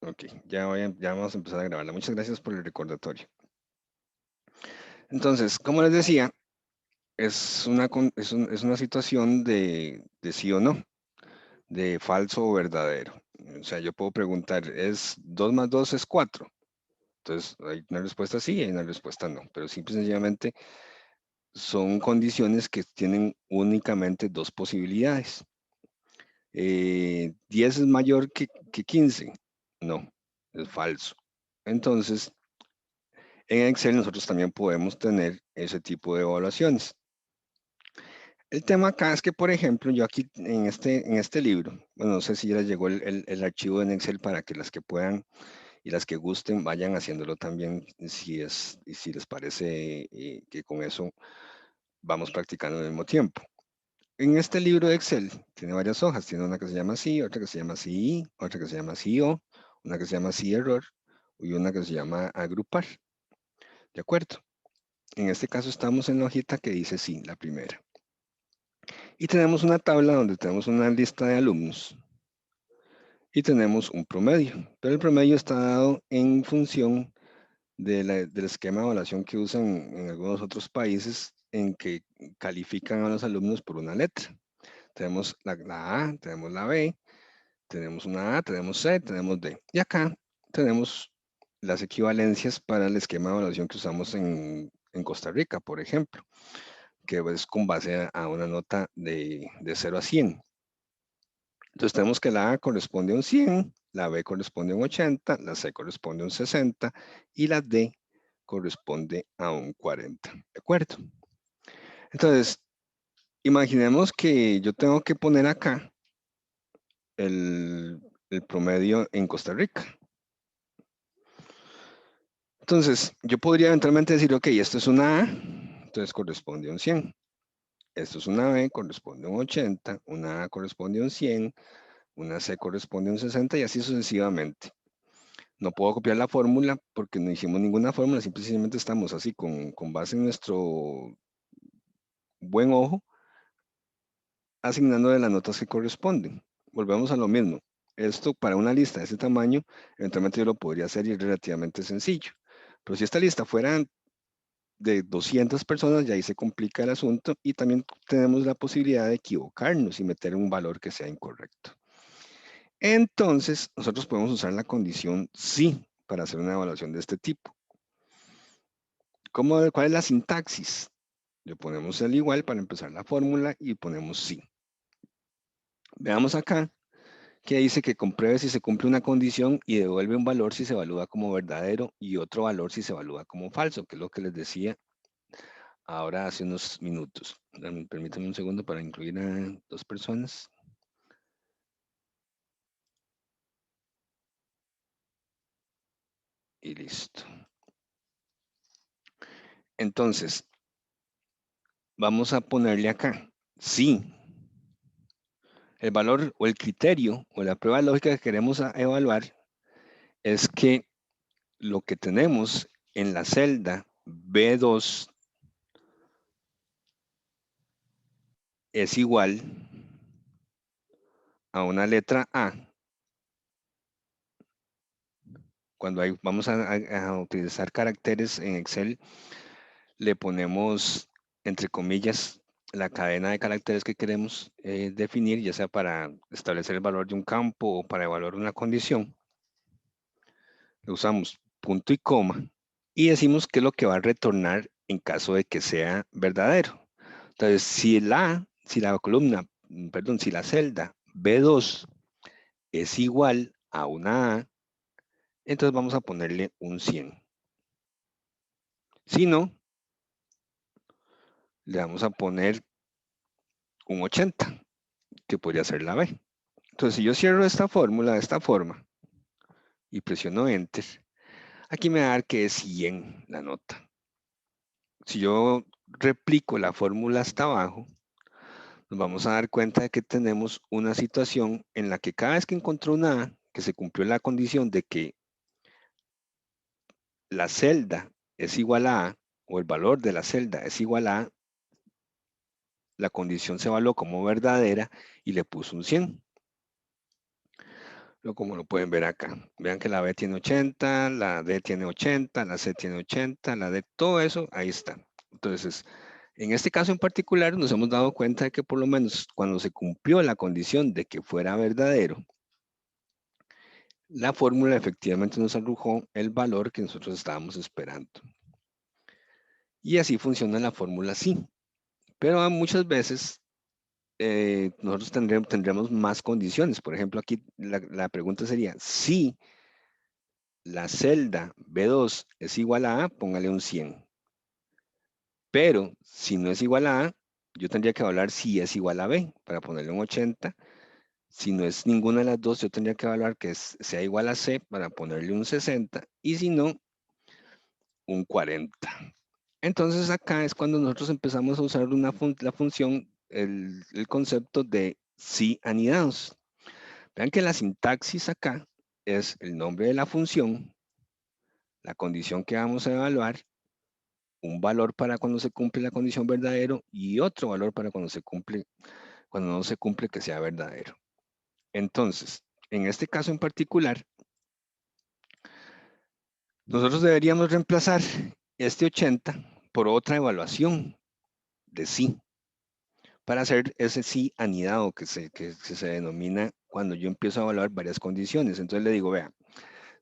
Ok, ya vamos a empezar a grabarla. Muchas gracias por el recordatorio. Entonces, como les decía, es una situación de sí o no, de falso o verdadero. O sea, yo puedo preguntar, ¿es 2 más 2 es 4? Entonces, hay una respuesta sí y hay una respuesta no. Pero simple y sencillamente son condiciones que tienen únicamente dos posibilidades. 10 es mayor que 15. No, es falso. Entonces, en Excel nosotros también podemos tener ese tipo de evaluaciones. El tema acá es que, por ejemplo, yo aquí en este libro, bueno, no sé si ya les llegó el archivo en Excel para que las que puedan y las que gusten vayan haciéndolo también, y si les parece que con eso vamos practicando al mismo tiempo. En este libro de Excel tiene varias hojas, tiene una que se llama sí, otra que se llama sí, otra que se llama sí o, una que se llama sí error y una que se llama agrupar. ¿De acuerdo? En este caso estamos en la hojita que dice sí, la primera. Y tenemos una tabla donde tenemos una lista de alumnos y tenemos un promedio. Pero el promedio está dado en función del esquema de evaluación que usan en algunos otros países en que califican a los alumnos por una letra. Tenemos la A, tenemos la B, tenemos una A, tenemos C, tenemos D. Y acá tenemos las equivalencias para el esquema de evaluación que usamos en Costa Rica, por ejemplo, que es con base a una nota de 0 a 100. Entonces tenemos que la A corresponde a un 100, la B corresponde a un 80, la C corresponde a un 60 y la D corresponde a un 40. ¿De acuerdo? Entonces, imaginemos que yo tengo que poner acá el, el promedio en Costa Rica. Entonces, yo podría eventualmente decir, ok, esto es una A, entonces corresponde a un 100. Esto es una B, corresponde a un 80, una A corresponde a un 100, una C corresponde a un 60 y así sucesivamente. No puedo copiar la fórmula porque no hicimos ninguna fórmula, simplemente estamos así con base en nuestro buen ojo, asignando de las notas que corresponden. Volvemos a lo mismo. Esto para una lista de ese tamaño, eventualmente yo lo podría hacer y es relativamente sencillo. Pero si esta lista fuera de 200 personas, ya ahí se complica el asunto y también tenemos la posibilidad de equivocarnos y meter un valor que sea incorrecto. Entonces, nosotros podemos usar la condición sí para hacer una evaluación de este tipo. ¿Cuál es la sintaxis? Le ponemos el igual para empezar la fórmula y ponemos sí. Veamos acá que dice que compruebe si se cumple una condición y devuelve un valor si se evalúa como verdadero y otro valor si se evalúa como falso, que es lo que les decía ahora hace unos minutos. Permítanme un segundo para incluir a dos personas. Y listo. Entonces, vamos a ponerle acá. Sí. El valor o el criterio o la prueba lógica que queremos evaluar es que lo que tenemos en la celda B2 es igual a una letra A. Cuando vamos a utilizar caracteres en Excel, le ponemos, entre comillas, la cadena de caracteres que queremos definir, ya sea para establecer el valor de un campo o para evaluar una condición. Le usamos punto y coma y decimos qué es lo que va a retornar en caso de que sea verdadero. Entonces, si la columna, perdón, si la celda B2 es igual a una A, entonces vamos a ponerle un 100. Si no, le vamos a poner un 80, que podría ser la B. Entonces, si yo cierro esta fórmula de esta forma y presiono Enter, aquí me va a dar que es 100 la nota. Si yo replico la fórmula hasta abajo, nos vamos a dar cuenta de que tenemos una situación en la que cada vez que encontró una A, que se cumplió la condición de que la celda es igual a A, o el valor de la celda es igual a A, la condición se evaluó como verdadera y le puso un 100. como lo pueden ver acá. Vean que la B tiene 80, la D tiene 80, la C tiene 80, la D, todo eso, ahí está. Entonces, en este caso en particular, nos hemos dado cuenta de que por lo menos cuando se cumplió la condición de que fuera verdadero, la fórmula efectivamente nos arrojó el valor que nosotros estábamos esperando. Y así funciona la fórmula sí. Pero muchas veces nosotros tendremos más condiciones. Por ejemplo, aquí la pregunta sería, si la celda B2 es igual a A, póngale un 100. Pero si no es igual a A, yo tendría que evaluar si es igual a B para ponerle un 80. Si no es ninguna de las dos, yo tendría que evaluar que sea igual a C para ponerle un 60. Y si no, un 40. Entonces acá es cuando nosotros empezamos a usar la función, el concepto de sí anidados. Vean que la sintaxis acá es el nombre de la función, la condición que vamos a evaluar, un valor para cuando se cumple la condición verdadero y otro valor para cuando no se cumple que sea verdadero. Entonces, en este caso en particular, nosotros deberíamos reemplazar este 80 por otra evaluación de sí, para hacer ese sí anidado que se denomina cuando yo empiezo a evaluar varias condiciones. Entonces le digo, vea,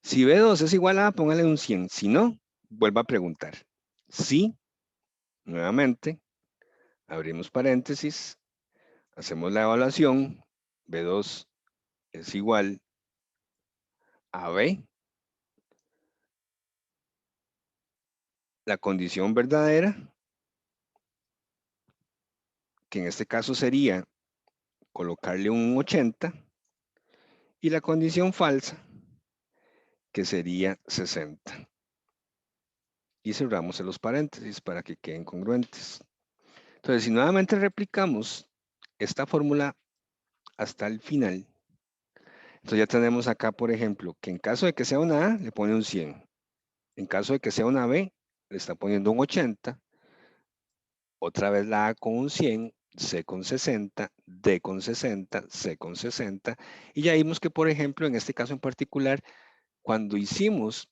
si B2 es igual a, póngale un 100. Si no, vuelva a preguntar. Si, nuevamente, abrimos paréntesis, hacemos la evaluación, B2 es igual a B, la condición verdadera, que en este caso sería colocarle un 80, y la condición falsa, que sería 60. Y cerramos en los paréntesis para que queden congruentes. Entonces, si nuevamente replicamos esta fórmula hasta el final, entonces ya tenemos acá, por ejemplo, que en caso de que sea una A, le pone un 100. En caso de que sea una B, le está poniendo un 80. Otra vez la A con un 100, C con 60, D con 60, C con 60. Y ya vimos que, por ejemplo, en este caso en particular, cuando hicimos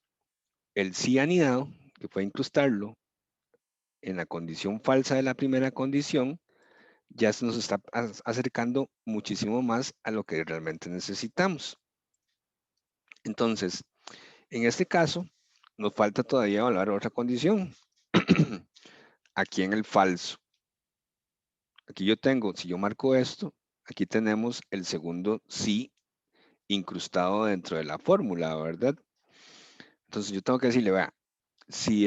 el sí anidado, que fue incrustarlo en la condición falsa de la primera condición, ya se nos está acercando muchísimo más a lo que realmente necesitamos. Entonces, en este caso, nos falta todavía evaluar otra condición. Aquí en el falso. Aquí yo tengo, si yo marco esto, aquí tenemos el segundo sí incrustado dentro de la fórmula, ¿verdad? Entonces yo tengo que decirle, vea, si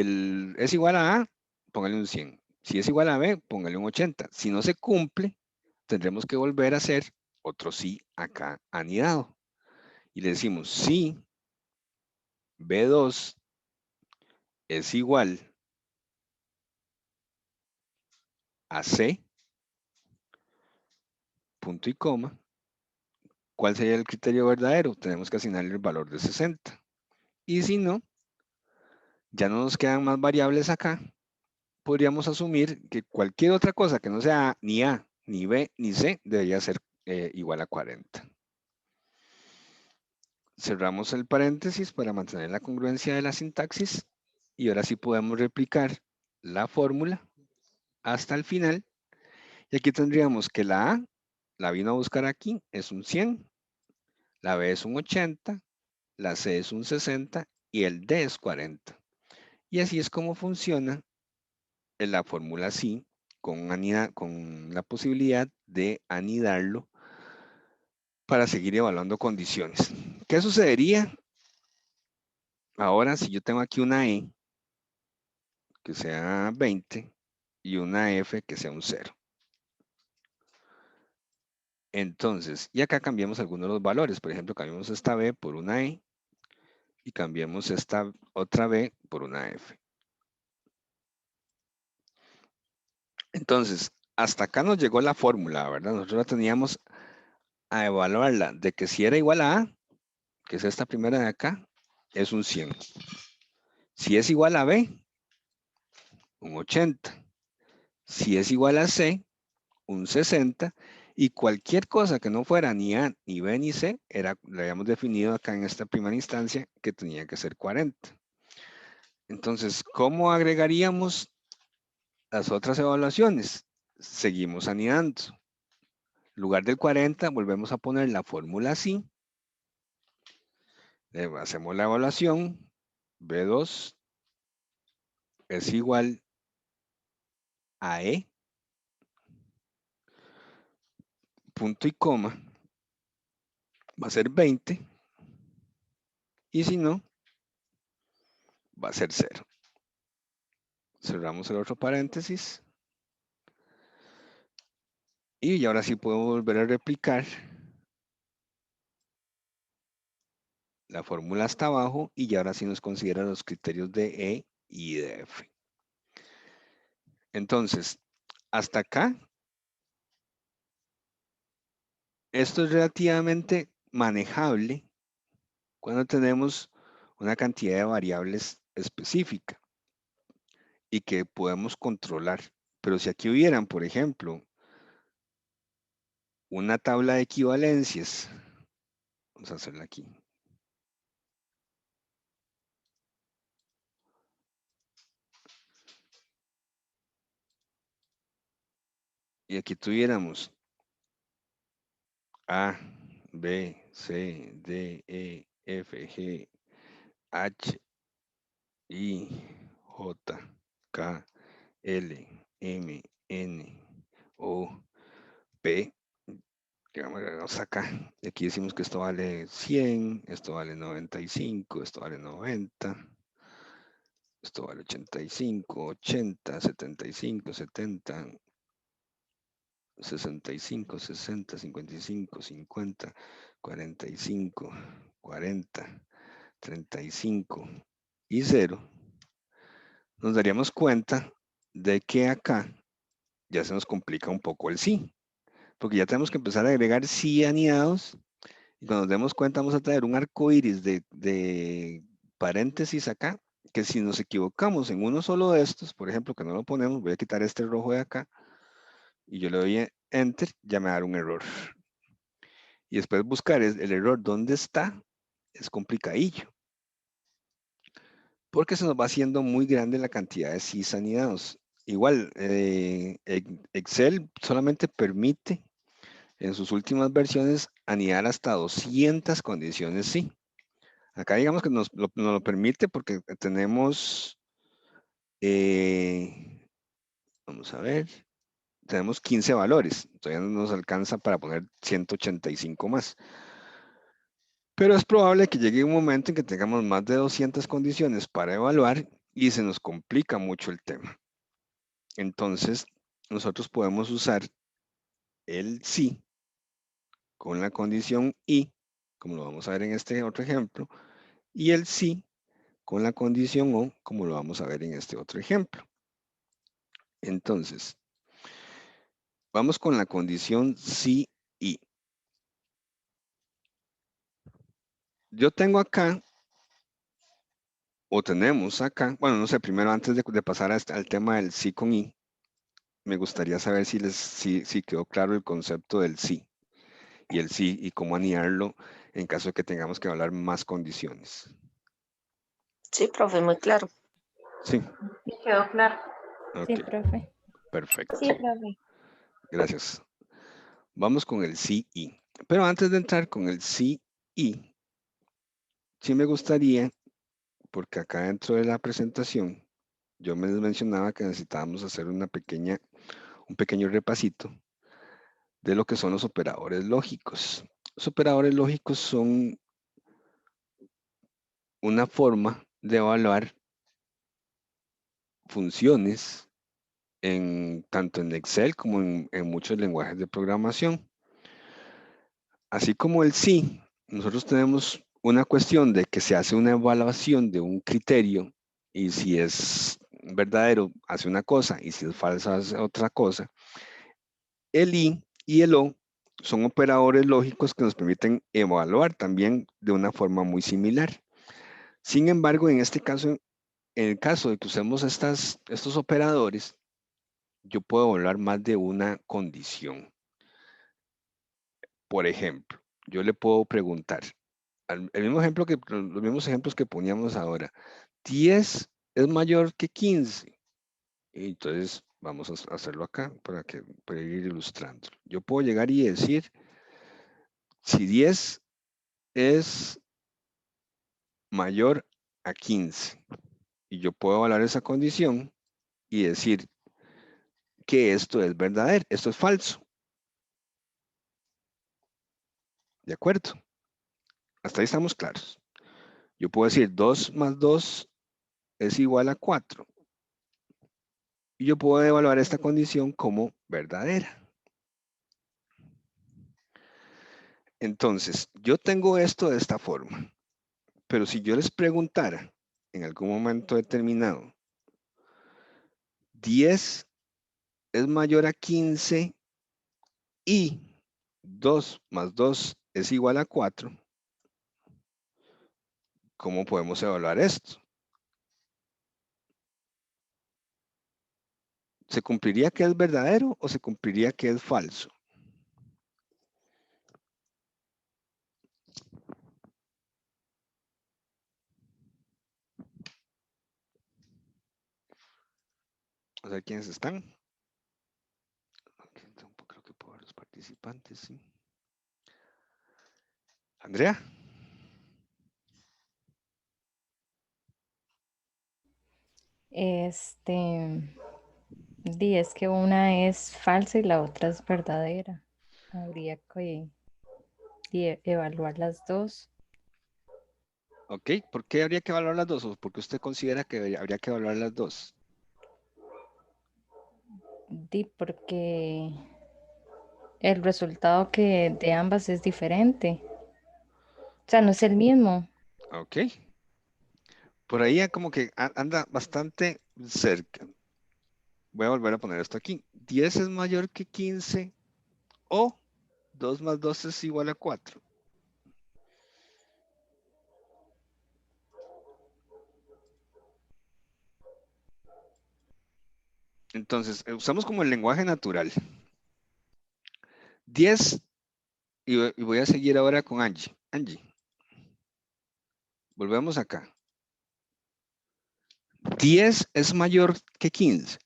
es igual a A, póngale un 100. Si es igual a B, póngale un 80. Si no se cumple, tendremos que volver a hacer otro sí acá anidado. Y le decimos, si B2 es igual a C, punto y coma, ¿cuál sería el criterio verdadero? Tenemos que asignarle el valor de 60. Y si no, ya no nos quedan más variables acá. Podríamos asumir que cualquier otra cosa que no sea ni A, ni B, ni C, debería ser igual a 40. Cerramos el paréntesis para mantener la congruencia de la sintaxis y ahora sí podemos replicar la fórmula hasta el final. Y aquí tendríamos que la A, la vino a buscar aquí, es un 100, la B es un 80, la C es un 60 y el D es 40. Y así es como funciona en la fórmula sí, con la posibilidad de anidarlo para seguir evaluando condiciones. ¿Qué sucedería ahora si yo tengo aquí una E que sea 20 y una F que sea un 0? Entonces, y acá cambiamos algunos de los valores. Por ejemplo, cambiamos esta B por una E y cambiamos esta otra B por una F. Entonces, hasta acá nos llegó la fórmula, ¿verdad? Nosotros la teníamos a evaluarla de que si era igual a A, que es esta primera de acá, es un 100. Si es igual a B, un 80. Si es igual a C, un 60. Y cualquier cosa que no fuera ni A, ni B, ni C, le habíamos definido acá en esta primera instancia que tenía que ser 40. Entonces, ¿cómo agregaríamos las otras evaluaciones? Seguimos anidando. En lugar del 40, volvemos a poner la fórmula así. Hacemos la evaluación. B2 es igual a E, punto y coma, va a ser 20. Y si no, va a ser 0. Cerramos el otro paréntesis. Y ahora sí puedo volver a replicar la fórmula hasta abajo y ahora sí nos considera los criterios de E y de F. Entonces, hasta acá, esto es relativamente manejable cuando tenemos una cantidad de variables específica y que podemos controlar. Pero si aquí hubieran, por ejemplo, una tabla de equivalencias, vamos a hacerla aquí. Y aquí tuviéramos A, B, C, D, E, F, G, H, I, J, K, L, M, N, O, P. Digamos acá. Y aquí decimos que esto vale 100, esto vale 95, esto vale 90, esto vale 85, 80, 75, 70, 65, 60, 55, 50, 45, 40, 35 y 0. Nos daríamos cuenta de que acá ya se nos complica un poco el sí, porque ya tenemos que empezar a agregar sí anidados y cuando nos demos cuenta vamos a traer un arco iris de paréntesis acá, que si nos equivocamos en uno solo de estos, por ejemplo, que no lo ponemos, voy a quitar este rojo de acá y yo le doy enter, ya me va a dar un error. Y después buscar el error dónde está es complicadillo, porque se nos va haciendo muy grande la cantidad de sís anidados. Igual, Excel solamente permite en sus últimas versiones anidar hasta 200 condiciones sí. Acá digamos que nos lo permite porque tenemos, vamos a ver, tenemos 15 valores. Todavía no nos alcanza para poner 185 más. Pero es probable que llegue un momento en que tengamos más de 200 condiciones para evaluar y se nos complica mucho el tema. Entonces, nosotros podemos usar el sí con la condición y, como lo vamos a ver en este otro ejemplo, y el sí con la condición o, como lo vamos a ver en este otro ejemplo. Entonces, vamos con la condición sí y. Yo tengo acá, o tenemos acá, bueno, no sé, primero antes de pasar al tema del sí con y, me gustaría saber si quedó claro el concepto del sí y el sí y cómo anidarlo en caso de que tengamos que hablar más condiciones. Sí, profe, muy claro. Sí. Sí, quedó claro. Ok, Sí, profe. perfecto. Sí, profe. Gracias. Vamos con el sí y. Pero antes de entrar con el sí y, sí me gustaría, porque acá dentro de la presentación, yo me les mencionaba que necesitábamos hacer un pequeño repasito de lo que son los operadores lógicos. Los operadores lógicos son una forma de evaluar funciones tanto en Excel como en muchos lenguajes de programación. Así como el sí, nosotros tenemos una cuestión de que se hace una evaluación de un criterio y si es verdadero hace una cosa y si es falsa hace otra cosa. El i y el o son operadores lógicos que nos permiten evaluar también de una forma muy similar. Sin embargo, en este caso, en el caso de que usemos estos operadores, yo puedo evaluar más de una condición. Por ejemplo, yo le puedo preguntar, el mismo ejemplo los mismos ejemplos que poníamos ahora, 10 es mayor que 15. Y entonces vamos a hacerlo acá para ir ilustrando. Yo puedo llegar y decir, si 10 es mayor a 15, y yo puedo evaluar esa condición y decir que esto es verdadero, esto es falso. ¿De acuerdo? Hasta ahí estamos claros. Yo puedo decir 2 más 2 es igual a 4. Y yo puedo evaluar esta condición como verdadera. Entonces, yo tengo esto de esta forma. Pero si yo les preguntara en algún momento determinado, 10 es mayor a 15 y 2 más 2 es igual a 4, ¿cómo podemos evaluar esto? ¿Se cumpliría que es verdadero o se cumpliría que es falso? O sea, ¿quiénes están? Okay, tampoco creo que puedo ver los participantes, sí. Andrea. Es que una es falsa y la otra es verdadera. Habría que evaluar las dos. Ok, ¿por qué habría que evaluar las dos? ¿O por qué usted considera que habría que evaluar las dos? Porque el resultado de ambas es diferente. O sea, no es el mismo. Ok, por ahí como que anda bastante cerca. Voy a volver a poner esto aquí. 10 es mayor que 15 o 2 más 2 es igual a 4. Entonces, usamos como el lenguaje natural. 10, y voy a seguir ahora con Angie. Angie, volvemos acá. 10 es mayor que 15.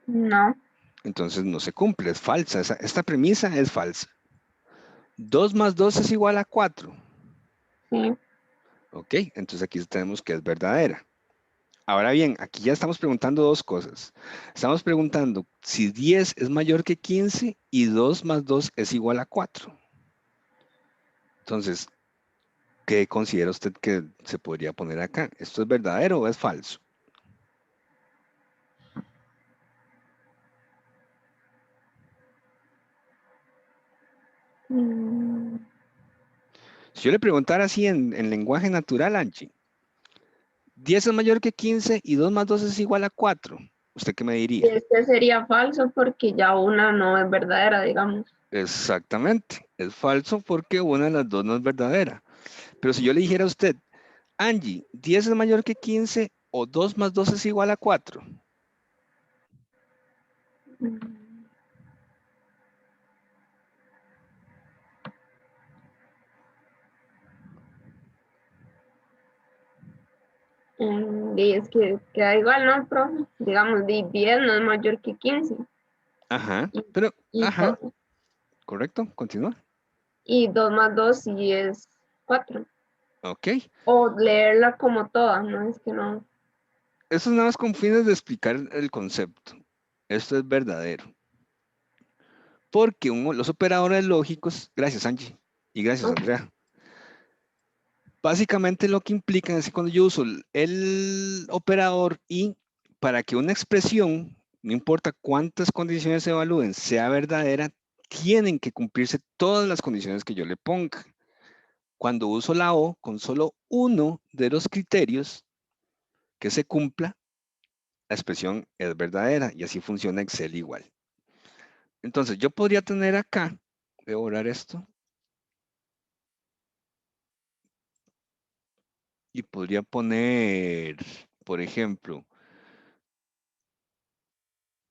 No, Entonces no se cumple, es falsa. Esta premisa es falsa. 2 más 2 es igual a 4. sí. Ok, entonces aquí tenemos que es verdadera. Ahora bien, aquí ya estamos preguntando dos cosas. Estamos preguntando si 10 es mayor que 15 y 2 más 2 es igual a 4. Entonces, ¿qué considera usted que se podría poner acá? ¿Esto es verdadero o es falso? Mm, Si yo le preguntara así en lenguaje natural, Anchi, 10 es mayor que 15 y 2 más 2 es igual a 4. ¿Usted qué me Y diría? este sería falso porque ya una no es verdadera, digamos. Exactamente, es falso porque una de las dos no es verdadera. Pero si yo le dijera a usted, Angie, 10 es mayor que 15 o 2 más 2 es igual a 4. Mm, y es que queda igual, ¿no, profe? Digamos, 10 no es mayor que 15. Ajá, Y, pero, y, ajá, correcto, continúa. y 2 más 2 sí es 4. Ok, O leerla como toda, ¿no? Es que no. eso es nada más con fines de explicar el concepto. Esto es verdadero. Porque los operadores lógicos, gracias Angie, y gracias ¿No? Andrea, básicamente lo que implican es que cuando yo uso el operador y para que una expresión, no importa cuántas condiciones se evalúen, sea verdadera, tienen que cumplirse todas las condiciones que yo le ponga. Cuando uso la O con solo uno de los criterios que se cumpla, la expresión es verdadera y así funciona Excel igual. Entonces yo podría tener acá, voy a borrar esto, y podría poner, por ejemplo,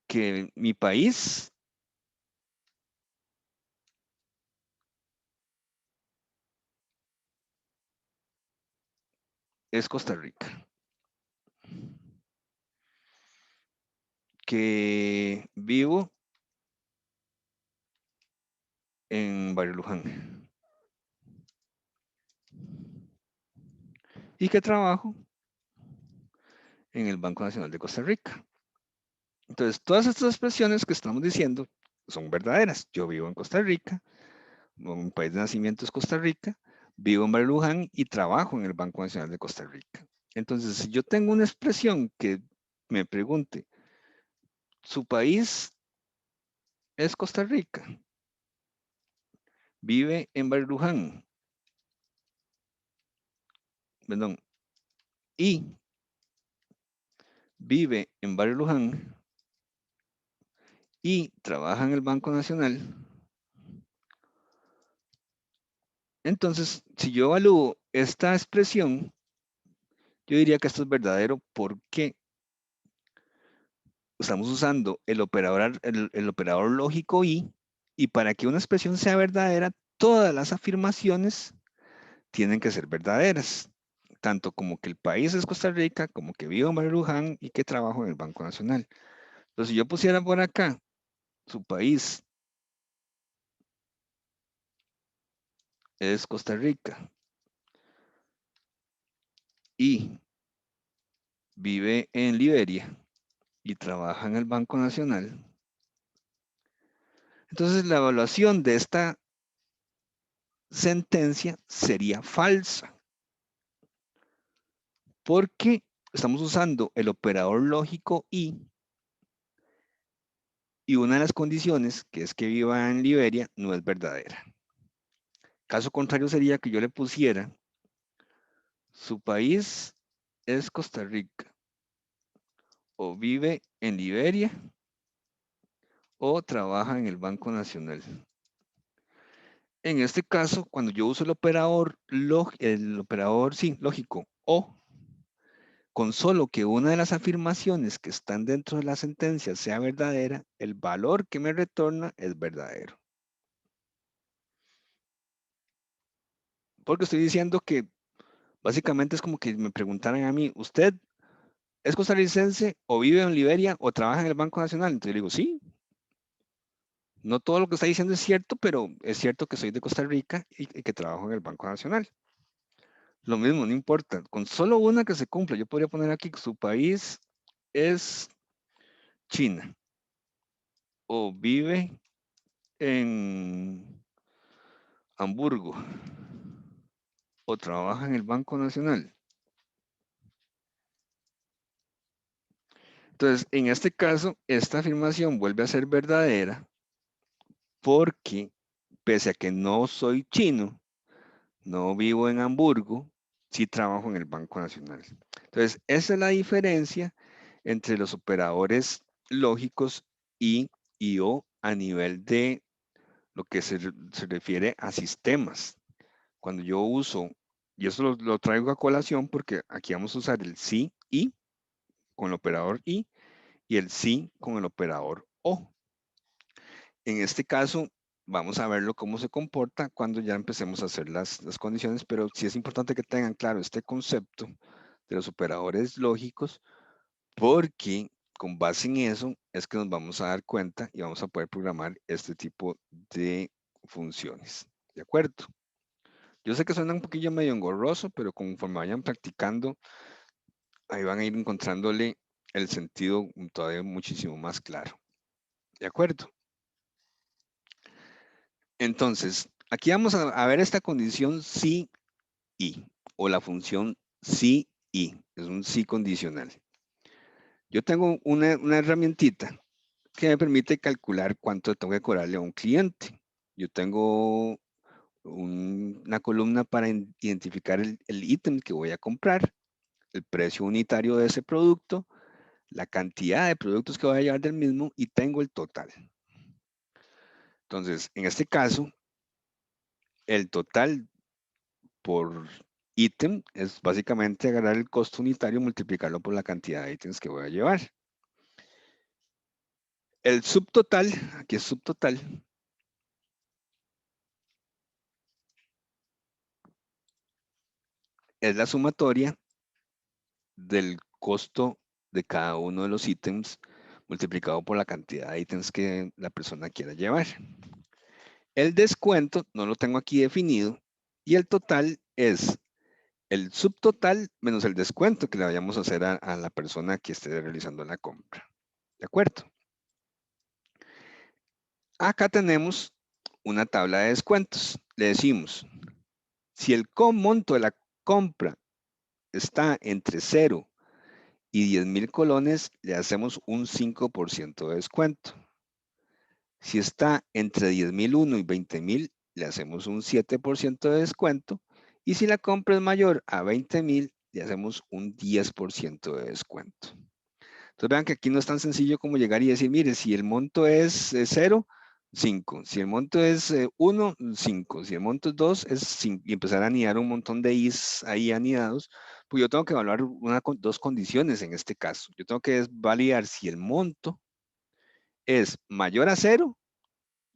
que mi país es Costa Rica. Que vivo en Barrio Luján. Y que trabajo en el Banco Nacional de Costa Rica. Entonces, todas estas expresiones que estamos diciendo son verdaderas. Yo vivo en Costa Rica, mi país de nacimiento es Costa Rica, vivo en Barrio Luján y trabajo en el Banco Nacional de Costa Rica. Entonces, si yo tengo una expresión que me pregunte, ¿su país es Costa Rica? ¿Vive en Barrio Luján? Perdón. Y vive en Barrio Luján y trabaja en el Banco Nacional. Entonces, si yo evalúo esta expresión, yo diría que esto es verdadero porque estamos usando el operador lógico y para que una expresión sea verdadera, todas las afirmaciones tienen que ser verdaderas, tanto como que el país es Costa Rica, como que vivo en Barrio Luján y que trabajo en el Banco Nacional. Entonces, si yo pusiera por acá, su país es Costa Rica y vive en Liberia y trabaja en el Banco Nacional, entonces la evaluación de esta sentencia sería falsa, porque estamos usando el operador lógico y una de las condiciones, que es que viva en Liberia, no es verdadera. Caso contrario sería que yo le pusiera, su país es Costa Rica, o vive en Liberia, o trabaja en el Banco Nacional. En este caso, cuando yo uso el operador lógico, o con solo que una de las afirmaciones que están dentro de la sentencia sea verdadera, el valor que me retorna es verdadero. Porque estoy diciendo que básicamente es como que me preguntaran a mí, ¿usted es costarricense o vive en Liberia o trabaja en el Banco Nacional? Entonces yo digo, sí. No todo lo que está diciendo es cierto, pero es cierto que soy de Costa Rica y que trabajo en el Banco Nacional. Lo mismo, no importa. Con solo una que se cumpla, yo podría poner aquí que su país es China o vive en Hamburgo o trabaja en el Banco Nacional. Entonces, en este caso, esta afirmación vuelve a ser verdadera porque, pese a que no soy chino, no vivo en Hamburgo, sí trabajo en el Banco Nacional. Entonces, esa es la diferencia entre los operadores lógicos y o a nivel de lo que se refiere a sistemas. Cuando yo uso, y eso lo traigo a colación porque aquí vamos a usar el sí y con el operador y el sí con el operador o. En este caso, vamos a verlo cómo se comporta cuando ya empecemos a hacer las condiciones, pero sí es importante que tengan claro este concepto de los operadores lógicos, porque con base en eso es que nos vamos a dar cuenta y vamos a poder programar este tipo de funciones. ¿De acuerdo? Yo sé que suena un poquillo medio engorroso, pero conforme vayan practicando, ahí van a ir encontrándole el sentido todavía muchísimo más claro. ¿De acuerdo? Entonces, aquí vamos a ver esta condición sí y, o la función sí y, es un sí condicional. Yo tengo una herramientita que me permite calcular cuánto tengo que cobrarle a un cliente. Yo tengo una columna para identificar el ítem que voy a comprar, el precio unitario de ese producto, la cantidad de productos que voy a llevar del mismo y tengo el total. Entonces, en este caso, el total por ítem es básicamente agarrar el costo unitario y multiplicarlo por la cantidad de ítems que voy a llevar. El subtotal, aquí es subtotal, es la sumatoria del costo de cada uno de los ítems multiplicado por la cantidad de ítems que la persona quiera llevar. El descuento no lo tengo aquí definido y el total es el subtotal menos el descuento que le vayamos a hacer a la persona que esté realizando la compra. ¿De acuerdo? Acá tenemos una tabla de descuentos. Le decimos, si el monto de la compra está entre 0 y 10,000 colones, le hacemos un 5% de descuento. Si está entre 10,001 y 20,000, le hacemos un 7% de descuento. Y si la compra es mayor a 20,000, le hacemos un 10% de descuento. Entonces vean que aquí no es tan sencillo como llegar y decir, mire, si el monto es 0, 5. Si el monto es 1, 5. Si el monto es 2, es 5. Y empezar a anidar un montón de is ahí anidados. Pues yo tengo que evaluar dos condiciones en este caso. Yo tengo que validar si el monto es mayor a 0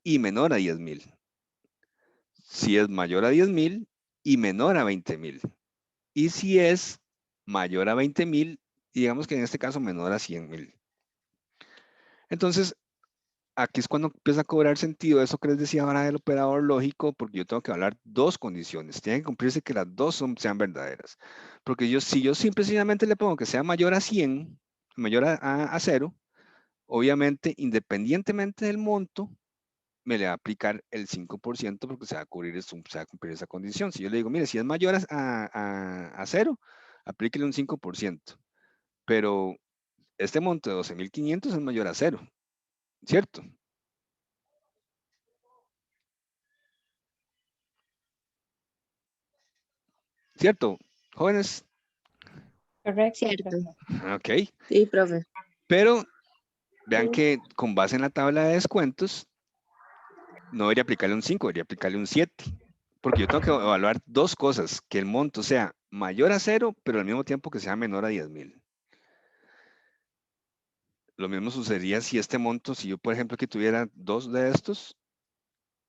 y menor a 10,000. Si es mayor a 10,000 y menor a 20,000. Y si es mayor a 20,000, digamos que en este caso menor a 100,000. Entonces, aquí es cuando empieza a cobrar sentido eso que les decía ahora del operador lógico, porque yo tengo que hablar dos condiciones. Tienen que cumplirse que las dos sean verdaderas. Porque si yo simplemente le pongo que sea mayor a 100, mayor a 0, obviamente, independientemente del monto, me le va a aplicar el 5% porque se va a cumplir esa condición. Si yo le digo, mire, si es mayor a 0, aplíquele un 5%. Pero este monto de 12,500 es mayor a 0, ¿cierto? ¿Cierto, jóvenes? Correcto, Cierto. profe. Ok. Sí, profe. Pero vean que con base en la tabla de descuentos, no debería aplicarle un 5, debería aplicarle un 7. Porque yo tengo que evaluar dos cosas, que el monto sea mayor a 0, pero al mismo tiempo que sea menor a 10,000. Lo mismo sucedería si este monto, si yo por ejemplo que tuviera dos de estos,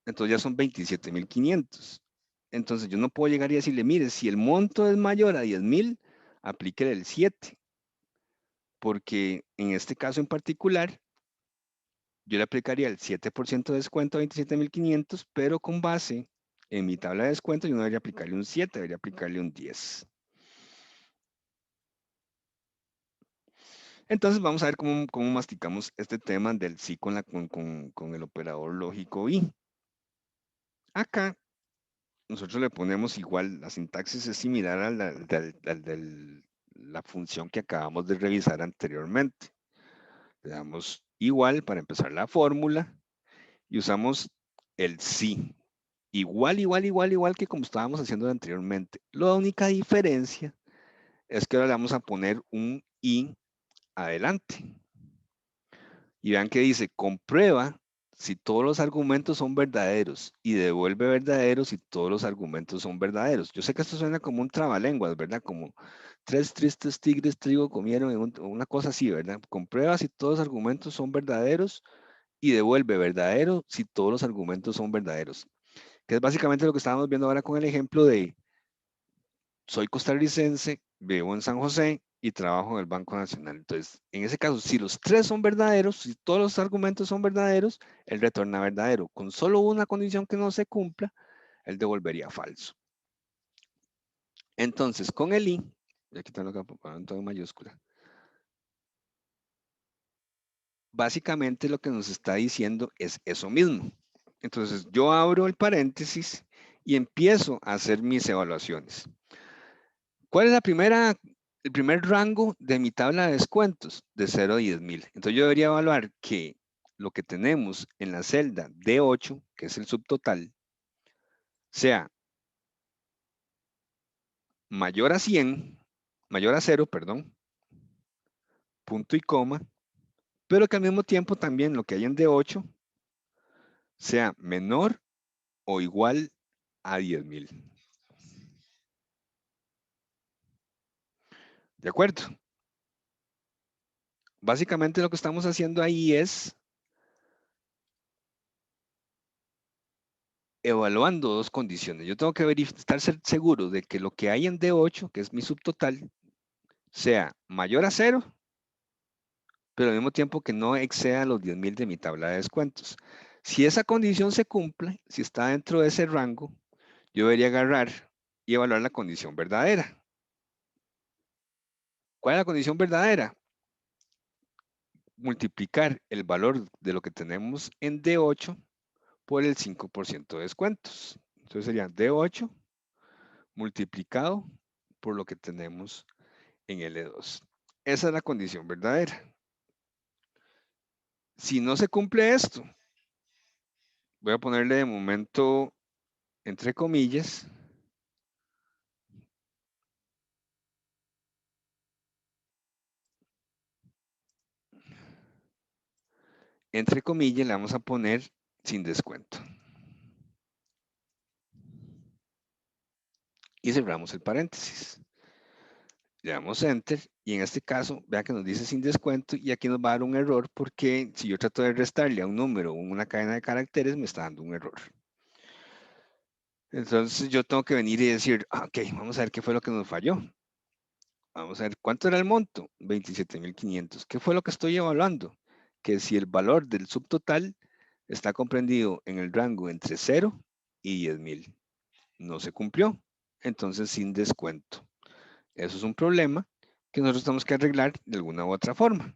entonces ya son 27,500. Entonces yo no puedo llegar y decirle, mire, si el monto es mayor a 10,000, aplíquele el 7. Porque en este caso en particular, yo le aplicaría el 7% de descuento a 27,500, pero con base en mi tabla de descuento, yo no debería aplicarle un 7, debería aplicarle un 10. Entonces vamos a ver cómo masticamos este tema del sí con el operador lógico y. Acá nosotros le ponemos igual, la sintaxis es similar a la función que acabamos de revisar anteriormente. Le damos igual para empezar la fórmula y usamos el sí. Igual que como estábamos haciendo anteriormente. La única diferencia es que ahora le vamos a poner un i adelante. Y vean que dice, comprueba si todos los argumentos son verdaderos y devuelve verdaderos si todos los argumentos son verdaderos. Yo sé que esto suena como un trabalenguas, ¿verdad? Como 3 tristes tigres trigo comieron, una cosa así, ¿verdad? Comprueba si todos los argumentos son verdaderos y devuelve verdadero si todos los argumentos son verdaderos. Que es básicamente lo que estábamos viendo ahora con el ejemplo de soy costarricense, vivo en San José y trabajo en el Banco Nacional. Entonces, en ese caso, si los tres son verdaderos, si todos los argumentos son verdaderos, él retorna verdadero. Con solo una condición que no se cumpla, él devolvería falso. Entonces, con el i, voy a quitarlo acá en todo mayúscula. Básicamente lo que nos está diciendo es eso mismo. Entonces, yo abro el paréntesis y empiezo a hacer mis evaluaciones. ¿Cuál es el primer rango de mi tabla de descuentos? De 0 a 10,000. Entonces yo debería evaluar que lo que tenemos en la celda D8, que es el subtotal, sea mayor a 100, mayor a 0, perdón, punto y coma, pero que al mismo tiempo también lo que hay en D8 sea menor o igual a 10,000. ¿De acuerdo? Básicamente lo que estamos haciendo ahí es evaluando dos condiciones. Yo tengo que estar seguro de que lo que hay en D8, que es mi subtotal, sea mayor a 0, pero al mismo tiempo que no exceda los 10.000 de mi tabla de descuentos. Si esa condición se cumple, si está dentro de ese rango, yo debería agarrar y evaluar la condición verdadera. ¿Cuál es la condición verdadera? Multiplicar el valor de lo que tenemos en D8 por el 5% de descuentos. Entonces sería D8 multiplicado por lo que tenemos en L2. Esa es la condición verdadera. Si no se cumple esto, voy a ponerle de momento entre comillas, le vamos a poner sin descuento. Y cerramos el paréntesis. Le damos Enter y en este caso, vean que nos dice sin descuento y aquí nos va a dar un error porque si yo trato de restarle a un número o una cadena de caracteres, me está dando un error. Entonces yo tengo que venir y decir, ok, vamos a ver qué fue lo que nos falló. Vamos a ver, ¿cuánto era el monto? 27.500. ¿Qué fue lo que estoy evaluando? Que si el valor del subtotal está comprendido en el rango entre 0 y 10.000. No se cumplió, entonces sin descuento. Eso es un problema que nosotros tenemos que arreglar de alguna u otra forma.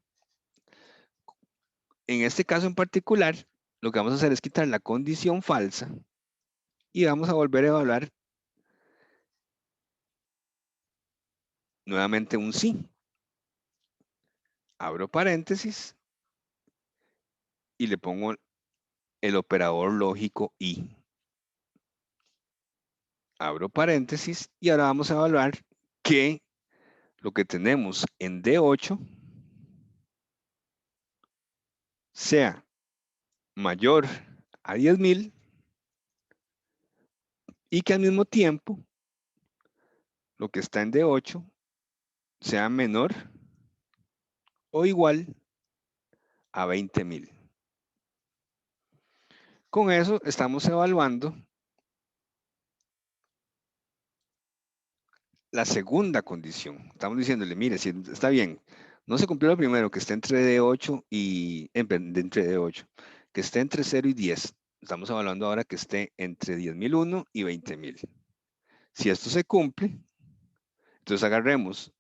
En este caso en particular, lo que vamos a hacer es quitar la condición falsa y vamos a volver a evaluar nuevamente un sí. Abro paréntesis y le pongo el operador lógico y. Abro paréntesis y ahora vamos a evaluar que lo que tenemos en D8 sea mayor a 10.000 y que al mismo tiempo lo que está en D8 sea menor o igual a 20.000. Con eso estamos evaluando la segunda condición. Estamos diciéndole, mire, si está bien, no se cumplió lo primero, que esté entre D8 y entre D8, que esté entre 0 y 10. Estamos evaluando ahora que esté entre 10.001 y 20.000. Si esto se cumple, entonces agarremos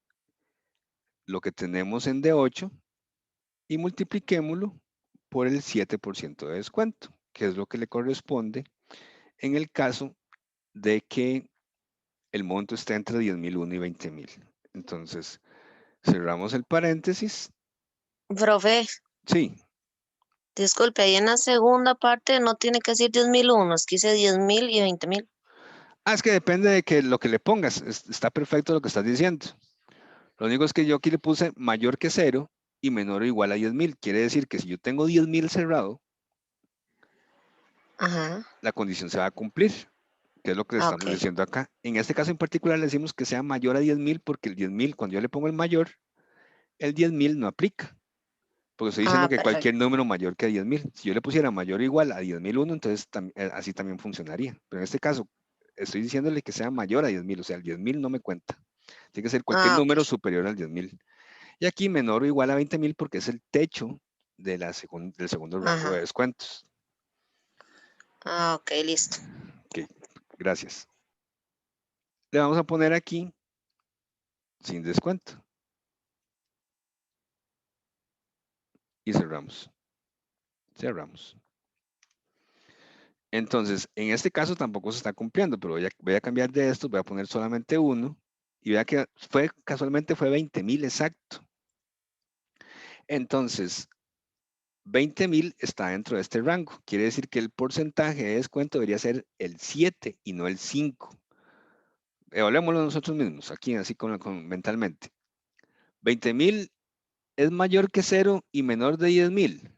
lo que tenemos en D8 y multipliquémoslo por el 7% de descuento, que es lo que le corresponde en el caso de que el monto esté entre 10.001 y 20.000. Entonces, cerramos el paréntesis. Profe, Sí, disculpe, ahí en la segunda parte no tiene que decir 10.001, es que dice 10.000 y 20.000. es que depende de que lo que le pongas. Está perfecto lo que estás diciendo. Lo único es que yo aquí le puse mayor que 0 y menor o igual a 10.000. Quiere decir que si yo tengo 10.000 cerrado, Ajá. la condición se va a cumplir, que es lo que le estamos Ok. diciendo acá. En este caso en particular le decimos que sea mayor a 10.000 porque el 10.000, cuando yo le pongo el mayor, el 10.000 no aplica. Porque estoy diciendo que Perfecto. cualquier número mayor que a 10.000. Si yo le pusiera mayor o igual a 10.001, entonces así también funcionaría. Pero en este caso, estoy diciéndole que sea mayor a 10.000, o sea, el 10.000 no me cuenta. Tiene que ser cualquier Ok. número superior al 10.000. Y aquí menor o igual a 20.000 porque es el techo de del segundo rango de Ajá. descuentos. Ok, listo. Ok, gracias. Le vamos a poner aquí sin descuento. Y cerramos. Cerramos. Entonces, en este caso tampoco se está cumpliendo, pero voy a cambiar de esto, voy a poner solamente 1 y vea que casualmente fue 20.000 exacto. Entonces, 20.000 está dentro de este rango. Quiere decir que el porcentaje de descuento debería ser el 7 y no el 5. Evaluémoslo nosotros mismos, aquí así mentalmente. 20.000 es mayor que 0 y menor de 10.000.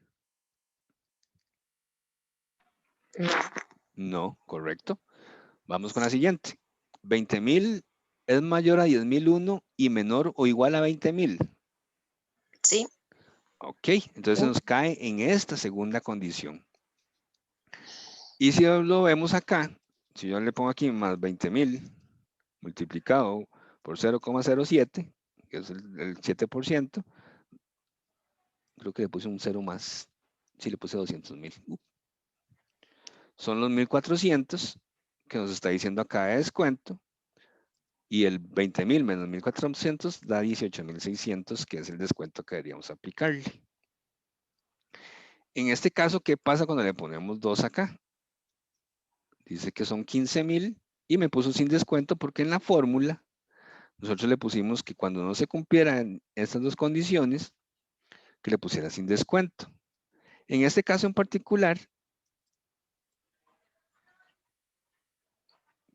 No. No, correcto. Vamos con la siguiente. 20.000 es mayor a 10.001 y menor o igual a 20.000. Sí. Ok, entonces nos cae en esta segunda condición. Y si lo vemos acá, si yo le pongo aquí más 20.000 multiplicado por 0,07, que es el 7%. Creo que le puse un 0 más. Sí, le puse 200,000. Son los 1,400 que nos está diciendo acá de descuento. Y el 20,000 menos 1,400 da 18,600, que es el descuento que deberíamos aplicarle. En este caso, ¿qué pasa cuando le ponemos 2 acá? Dice que son 15,000 y me puso sin descuento porque en la fórmula nosotros le pusimos que cuando no se cumplieran estas dos condiciones, que le pusiera sin descuento. En este caso en particular,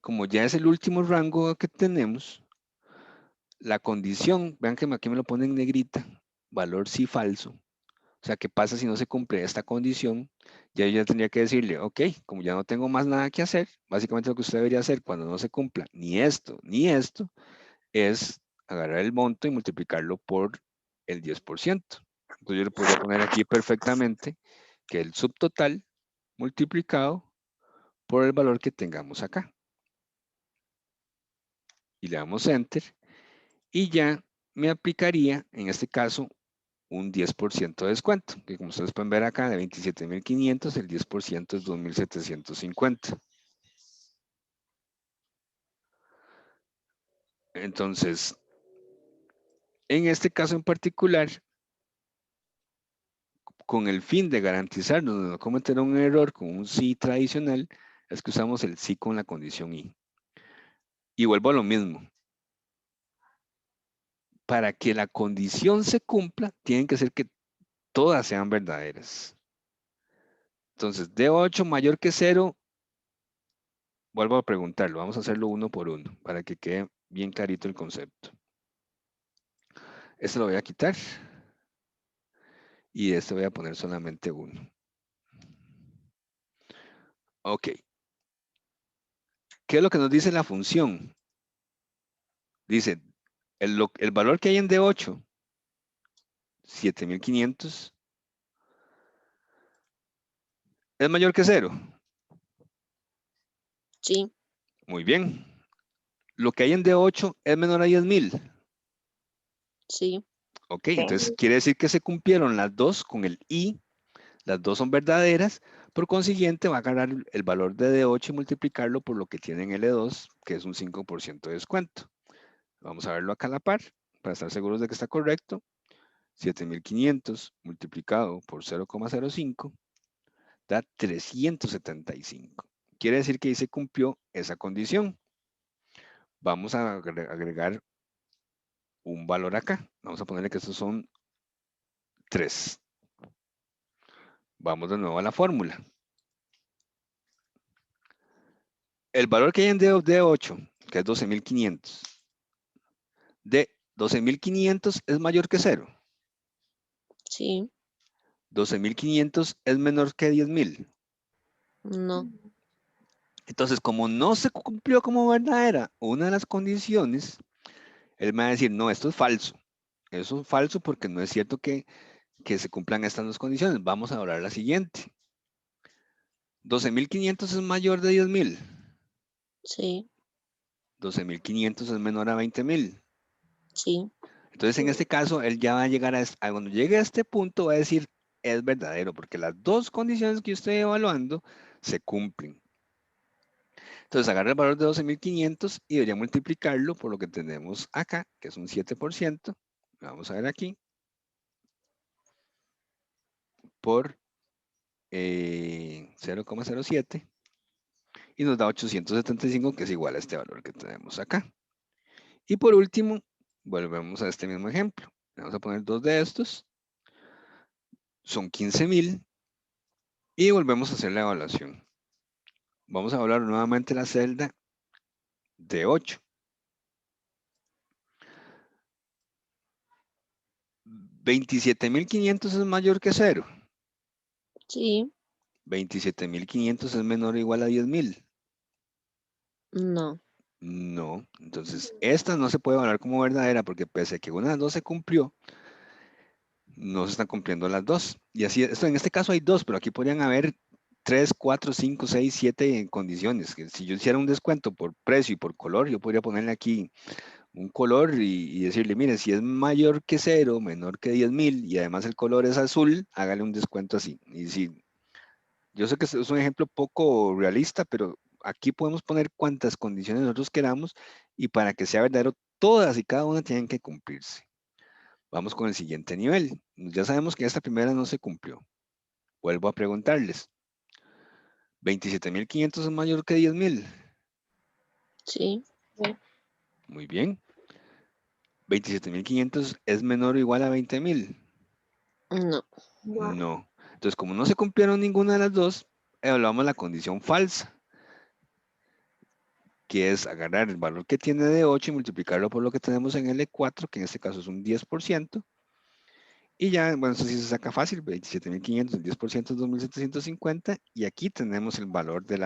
como ya es el último rango que tenemos, la condición, vean que aquí me lo pone en negrita, valor sí falso. O sea, ¿qué pasa si no se cumple esta condición? Ya yo ya tendría que decirle, ok, como ya no tengo más nada que hacer, básicamente lo que usted debería hacer cuando no se cumpla ni esto, es agarrar el monto y multiplicarlo por el 10%. Entonces yo le podría poner aquí perfectamente que el subtotal multiplicado por el valor que tengamos acá. Y le damos Enter. Y ya me aplicaría, en este caso, un 10% de descuento, que como ustedes pueden ver acá, de 27,500, el 10% es 2,750. Entonces, en este caso en particular, con el fin de garantizarnos de no cometer un error con un sí tradicional, es que usamos el sí con la condición y. Y vuelvo a lo mismo. Para que la condición se cumpla, tienen que ser que todas sean verdaderas. Entonces, D8 mayor que 0, vuelvo a preguntarlo, vamos a hacerlo uno por uno, para que quede bien clarito el concepto. Este lo voy a quitar. Y este voy a poner solamente 1. Ok. ¿Qué es lo que nos dice la función? Dice, el valor que hay en D8, 7,500, ¿es mayor que 0? Sí, Muy bien. Lo que hay en D8 es menor a 10,000. sí, Ok, entonces quiere decir que se cumplieron las dos con el I, las dos son verdaderas, por consiguiente va a agarrar el valor de D8 y multiplicarlo por lo que tiene en L2, que es un 5% de descuento. Vamos a verlo acá a la par, para estar seguros de que está correcto. 7,500 multiplicado por 0,05 da 375. Quiere decir que ahí se cumplió esa condición. Vamos a agregar un valor acá. Vamos a ponerle que estos son 3. Vamos de nuevo a la fórmula. El valor que hay en D8, que es 12,500, de 12,500 es mayor que 0. sí, 12,500 es menor que 10,000. no, Entonces, como no se cumplió como verdadera una de las condiciones, él me va a decir, no, esto es falso. Eso es falso porque no es cierto que se cumplan estas dos condiciones. Vamos a hablar la siguiente. 12,500 es mayor de 10,000. sí, 12,500 es menor a 20,000. sí, Entonces, en este caso, él ya va a llegar a cuando llegue a este punto, va a decir, es verdadero, porque las dos condiciones que yo estoy evaluando se cumplen. Entonces, agarra el valor de 12,500 y debería multiplicarlo por lo que tenemos acá, que es un 7%. Vamos a ver aquí. Por 0,07 y nos da 875, que es igual a este valor que tenemos acá. Y por último, volvemos a este mismo ejemplo. Vamos a poner dos de estos. Son 15,000 y volvemos a hacer la evaluación. Vamos a evaluar nuevamente la celda de 8. 27,500 es mayor que 0. sí, 27,500 es menor o igual a 10,000. no, No, entonces esta no se puede evaluar como verdadera porque pese a que una de las dos se cumplió, no se están cumpliendo las dos. Y así, esto en este caso hay dos, pero aquí podrían haber 3, 4, 5, 6, 7 condiciones. Que si yo hiciera un descuento por precio y por color, yo podría ponerle aquí un color y decirle, mire, si es mayor que 0, menor que 10.000 y además el color es azul, hágale un descuento así. Y si, yo sé que es un ejemplo poco realista, pero aquí podemos poner cuantas condiciones nosotros queramos y para que sea verdadero, todas y cada una tienen que cumplirse. Vamos con el siguiente nivel. Ya sabemos que esta primera no se cumplió. Vuelvo a preguntarles. 27.500 es mayor que 10.000. Sí. Muy bien. 27.500 es menor o igual a 20.000. No. No. No. Entonces, como no se cumplieron ninguna de las dos, evaluamos la condición falsa, que es agarrar el valor que tiene de 8 y multiplicarlo por lo que tenemos en L4, que en este caso es un 10%. Y ya, bueno, eso sí se saca fácil, 27.500, el 10% es 2.750, y aquí tenemos el valor de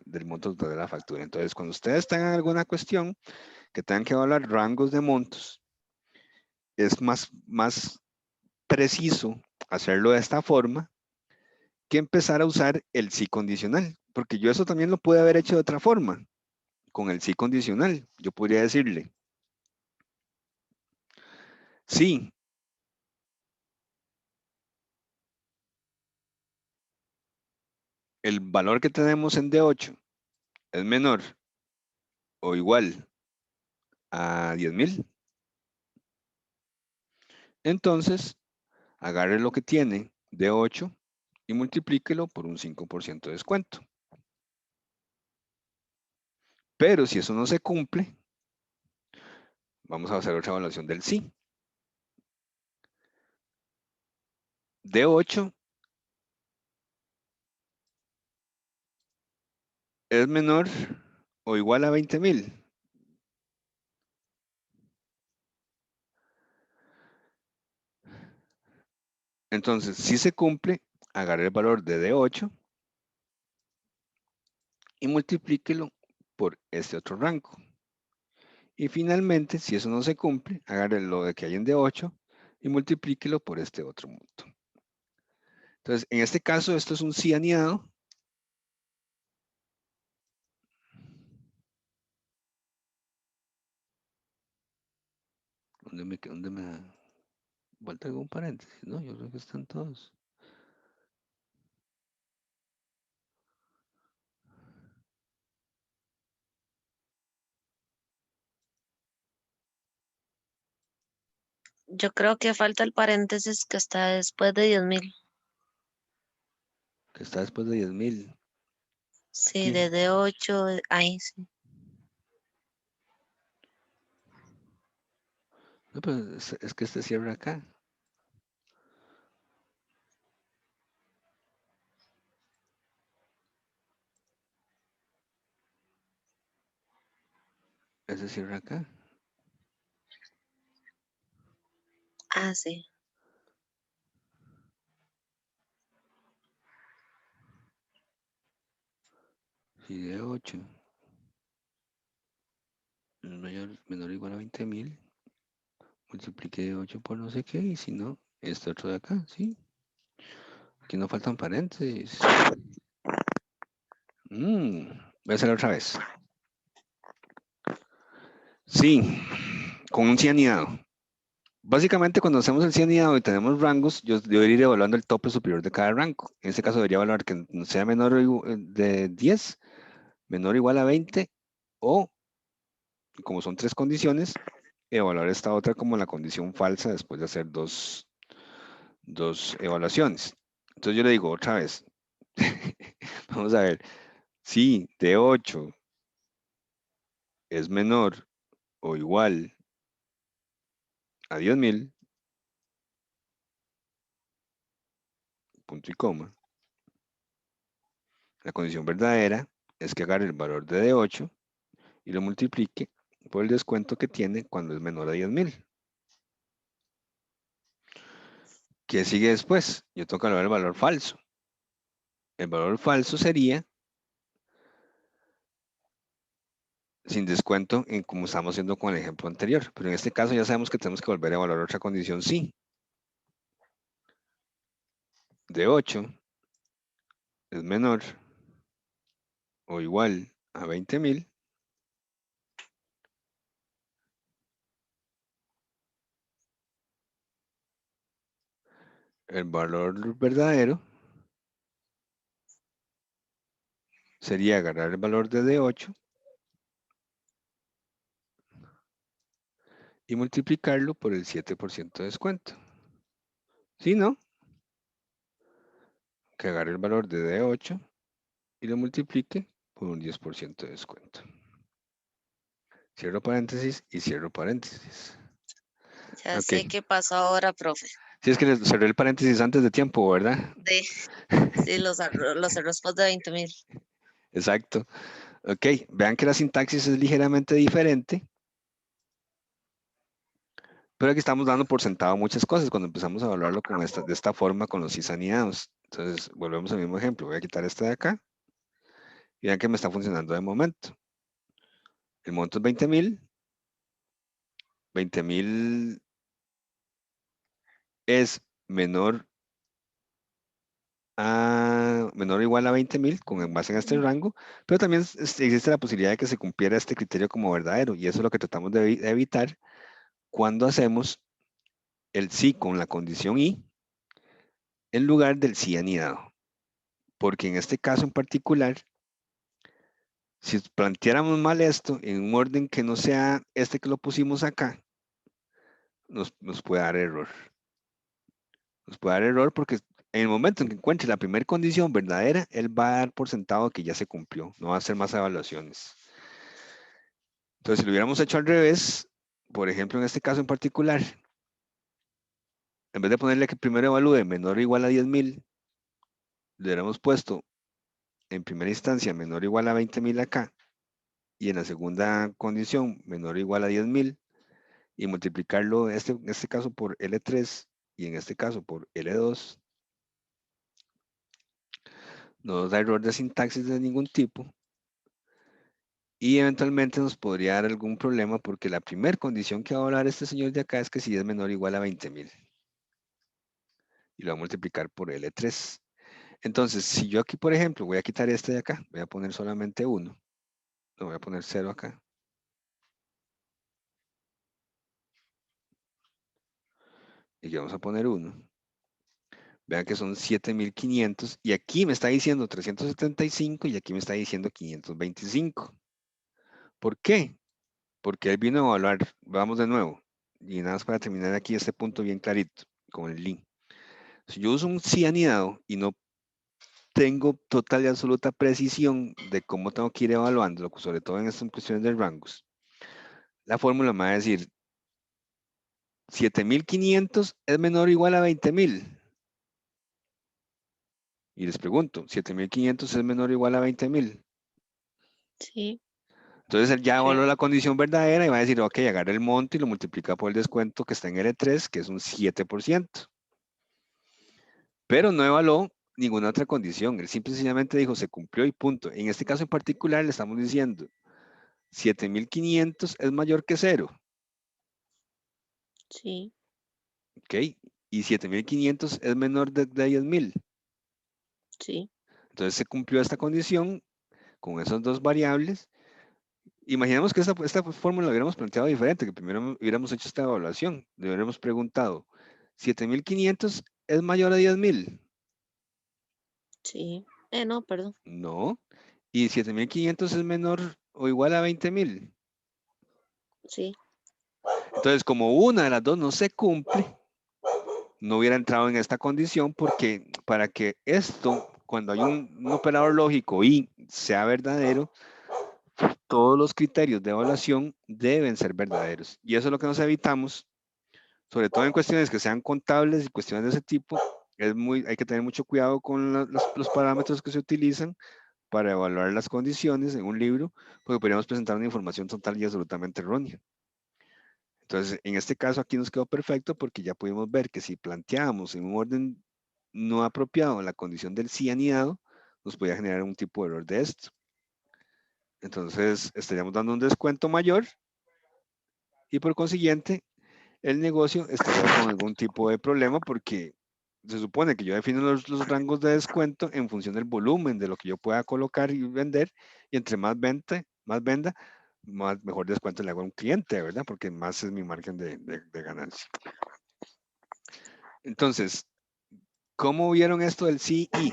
del monto total de la factura. Entonces, cuando ustedes tengan alguna cuestión que tengan que evaluar rangos de montos, es más preciso hacerlo de esta forma que empezar a usar el sí condicional, porque yo eso también lo pude haber hecho de otra forma, con el sí condicional. Yo podría decirle, sí, el valor que tenemos en D8 es menor o igual a 10.000, entonces agarre lo que tiene D8 y multiplíquelo por un 5% de descuento. Pero si eso no se cumple, vamos a hacer otra evaluación del sí. D8 es menor o igual a 20.000. Entonces, si se cumple, agarre el valor de D8 y multiplíquelo por este otro rango. Y finalmente, si eso no se cumple, agarre lo de que hay en D8 y multiplíquelo por este otro monto. Entonces, en este caso, esto es un sí aniado. ¿Dónde me da vuelta algún paréntesis? No, yo creo que están todos. Yo creo que falta el paréntesis que está después de 10.000. Que está después de 10.000. Sí, Aquí. desde 8, ahí sí. No, pero es que este cierra acá. Ese cierra acá. Ah, sí. Si D8 es menor o igual a 20.000, multiplique 8 por no sé qué, y si no, este otro de acá, ¿sí? Aquí no faltan paréntesis. Voy a hacerlo otra vez. Sí, con un sí anidado. Básicamente, cuando hacemos el sí anidado y tenemos rangos, yo debería ir evaluando el tope superior de cada rango. En este caso, debería evaluar que sea menor de 10, menor o igual a 20, o, como son tres condiciones, evaluar esta otra como la condición falsa después de hacer dos evaluaciones. Entonces yo le digo otra vez, vamos a ver, si D8 es menor o igual a 10.000, punto y coma, la condición verdadera es que agarre el valor de D8 y lo multiplique por el descuento que tiene cuando es menor a 10.000. ¿Qué sigue después? Yo tengo que evaluar el valor falso. El valor falso sería sin descuento, como estamos haciendo con el ejemplo anterior. Pero en este caso ya sabemos que tenemos que volver a evaluar otra condición sí. D8 es menor o igual a 20.000, El valor verdadero sería agarrar el valor de D8 y multiplicarlo por el 7% de descuento. ¿Sí, no? Que agarre el valor de D8 y lo multiplique por un 10% de descuento. Cierro paréntesis y cierro paréntesis. Ya Ok. sé qué pasó ahora, profe. Si es que les cerré el paréntesis antes de tiempo, ¿verdad? Sí, los cerró después de 20,000. Exacto. Ok, vean que la sintaxis es ligeramente diferente, pero aquí estamos dando por sentado muchas cosas cuando empezamos a evaluarlo de esta forma con los cisanidados. Entonces, volvemos al mismo ejemplo. Voy a quitar este de acá y vean que me está funcionando de momento. El monto es 20,000. 20,000 es menor o igual a 20,000 con base en este rango, pero también existe la posibilidad de que se cumpliera este criterio como verdadero y eso es lo que tratamos de evitar cuando hacemos el sí con la condición y en lugar del sí anidado. Porque en este caso en particular, si planteáramos mal esto en un orden que no sea este que lo pusimos acá, nos puede dar error. Nos puede dar error porque en el momento en que encuentre la primera condición verdadera, él va a dar por sentado que ya se cumplió, no va a hacer más evaluaciones. Entonces, si lo hubiéramos hecho al revés, por ejemplo, en este caso en particular, en vez de ponerle que primero evalúe menor o igual a 10,000, le hubiéramos puesto en primera instancia menor o igual a 20,000 acá, y en la segunda condición menor o igual a 10,000, y multiplicarlo en este caso por L3 y en este caso por L2, no nos da error de sintaxis de ningún tipo, y eventualmente nos podría dar algún problema porque la primera condición que va a hablar este señor de acá es que si es menor o igual a 20,000, y lo va a multiplicar por L3. Entonces, si yo aquí, por ejemplo, voy a quitar este de acá, voy a poner solamente 1, no voy a poner 0 acá. Y vamos a poner 1. Vean que son 7,500 y aquí me está diciendo 375 y aquí me está diciendo 525. ¿Por qué? Porque él vino a evaluar, vamos de nuevo, y nada más para terminar aquí este punto bien clarito, con el link. Si yo uso un sí anidado y no tengo total y absoluta precisión de cómo tengo que ir evaluando, sobre todo en estas cuestiones de rangos, la fórmula me va a decir 7,500 es menor o igual a 20,000. Y les pregunto, 7,500 es menor o igual a 20,000. Sí. Entonces él ya Sí. evaluó la condición verdadera y va a decir, ok, agarra el monto y lo multiplica por el descuento que está en L3, que es un 7%. Pero no evaluó ninguna otra condición. Él simple y sencillamente dijo, se cumplió y punto. En este caso en particular le estamos diciendo, 7,500 es mayor que 0. Sí. Ok, y 7,500 es menor de 10,000. Sí. Entonces se cumplió esta condición con esas dos variables. Imaginemos que esta fórmula la hubiéramos planteado diferente, que primero hubiéramos hecho esta evaluación. Le hubiéramos preguntado, 7,500 es mayor a 10,000. Sí. No, perdón. No. Y 7,500 es menor o igual a 20,000. Sí. Entonces, como una de las dos no se cumple, no hubiera entrado en esta condición porque para que esto, cuando hay un operador lógico y sea verdadero, todos los criterios de evaluación deben ser verdaderos. Y eso es lo que nos evitamos, sobre todo en cuestiones que sean contables y cuestiones de ese tipo. Hay que tener mucho cuidado con los parámetros que se utilizan para evaluar las condiciones en un libro, porque podríamos presentar una información total y absolutamente errónea. Entonces, en este caso aquí nos quedó perfecto porque ya pudimos ver que si planteábamos en un orden no apropiado la condición del sí anidado, nos podía generar un tipo de error de esto. Entonces, estaríamos dando un descuento mayor y por consiguiente, el negocio estaría con algún tipo de problema porque se supone que yo defino los rangos de descuento en función del volumen de lo que yo pueda colocar y vender, y entre más venda, mejor descuento le hago a un cliente, ¿verdad? Porque más es mi margen de ganancia. Entonces, ¿Cómo vieron esto del sí y?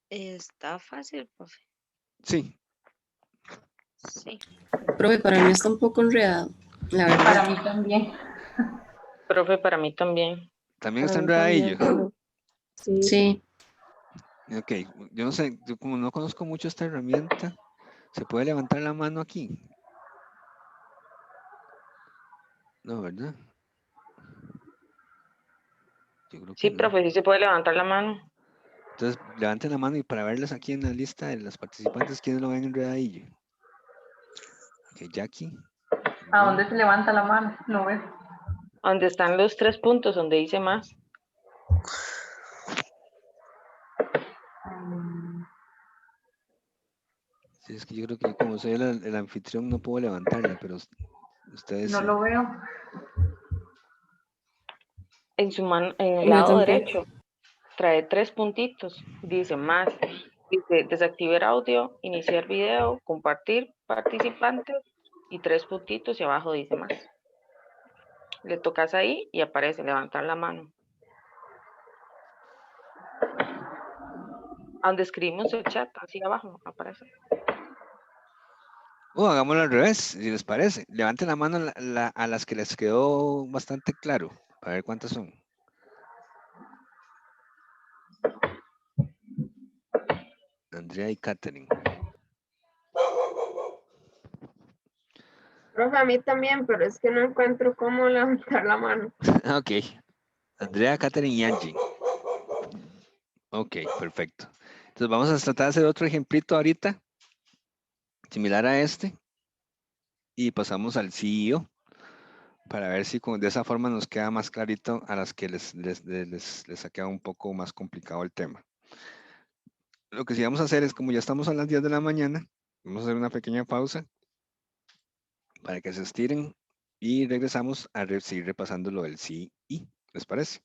Está fácil, profe. Sí. Sí. Profe, para mí está un poco enredado, la Para verdad. mí también. Profe, para mí también. También Para está mí también, enredadillo. profe. Sí. Sí, Ok, yo no sé, yo como no conozco mucho esta herramienta, ¿se puede levantar la mano aquí? No, ¿verdad? Yo creo que Sí, no. profe, sí se puede levantar la mano. Entonces, levanten la mano y para verlas aquí en la lista de los participantes, ¿quiénes lo ven enredadillo? Ok, Jackie. ¿A dónde se levanta la mano? No veo. Donde están los 3 puntos, donde dice más. Sí, es que yo creo que yo como soy el anfitrión no puedo levantarla, pero ustedes No sí. lo veo. En su mano, en el yo lado tampoco. derecho, trae 3 puntitos. Dice más. Dice desactivar audio, iniciar video, compartir participantes y 3 puntitos y abajo dice más. Le tocas ahí y aparece levantar la mano. Donde escribimos el chat, así abajo aparece. Hagámoslo al revés, si les parece. Levanten la mano a las que les quedó bastante claro, para ver cuántas son. Andrea y Katherine. Profe, a mí también, pero es que no encuentro cómo levantar la mano. Ok. Andrea, Katherine y Angie. Ok, perfecto. Entonces vamos a tratar de hacer otro ejemplito ahorita, similar a este, y pasamos al CEO para ver si de esa forma nos queda más clarito a las que les ha quedado un poco más complicado el tema. Lo que sí vamos a hacer es, como ya estamos a las 10 de la mañana, vamos a hacer una pequeña pausa para que se estiren y regresamos a seguir repasando lo del sí y. ¿Les parece?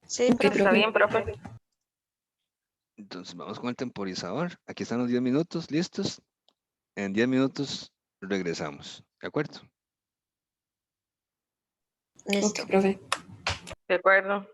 Sí, Ok, profe. Está profe. bien, profe. Entonces vamos con el temporizador. Aquí están los 10 minutos listos. En 10 minutos regresamos. ¿De acuerdo? Listo. Ok, profe. De acuerdo.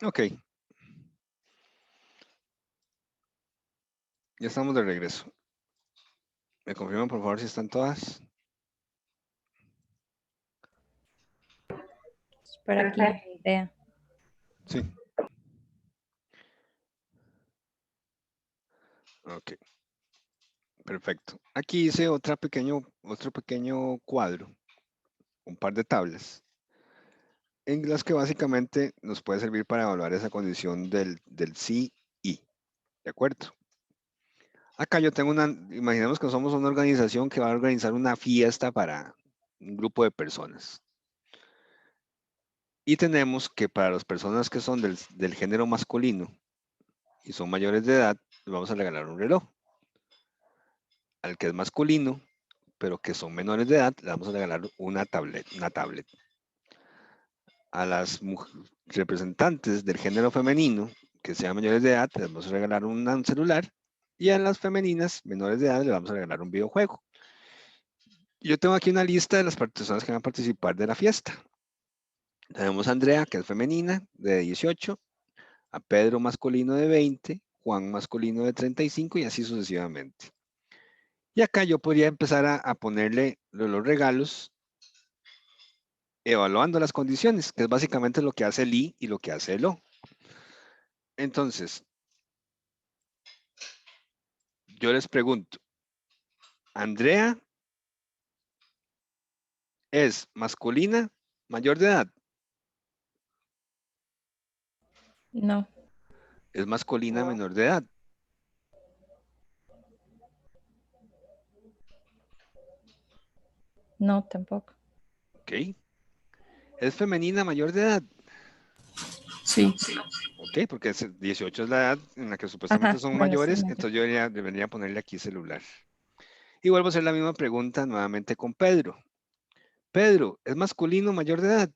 Ok. Ya estamos de regreso. ¿Me confirman, por favor, si están todas? Por aquí, Perfecto. idea. Sí. Ok. Perfecto. Aquí hice otro pequeño cuadro, un par de tablas, en las que básicamente nos puede servir para evaluar esa condición del sí y. ¿De acuerdo? Acá yo tengo imaginemos que somos una organización que va a organizar una fiesta para un grupo de personas. Y tenemos que para las personas que son del género masculino y son mayores de edad, les vamos a regalar un reloj. Al que es masculino, pero que son menores de edad, le vamos a regalar una tablet. A las representantes del género femenino, que sean mayores de edad, les vamos a regalar un celular. Y a las femeninas menores de edad, les vamos a regalar un videojuego. Yo tengo aquí una lista de las personas que van a participar de la fiesta. Tenemos a Andrea, que es femenina, de 18, a Pedro masculino de 20, Juan masculino de 35 y así sucesivamente. Y acá yo podría empezar a ponerle los regalos evaluando las condiciones, que es básicamente lo que hace el I y lo que hace el O. Entonces, yo les pregunto, ¿Andrea es masculina mayor de edad? No, ¿Es masculina No. menor de edad? no, tampoco. Ok. ¿Es femenina mayor de edad? Sí, Ok, porque 18 es la edad en la que supuestamente Ajá, son bueno, sí, mayores, mayor. entonces yo debería ponerle aquí celular. Y vuelvo a hacer la misma pregunta nuevamente con Pedro. Pedro, ¿es masculino mayor de edad?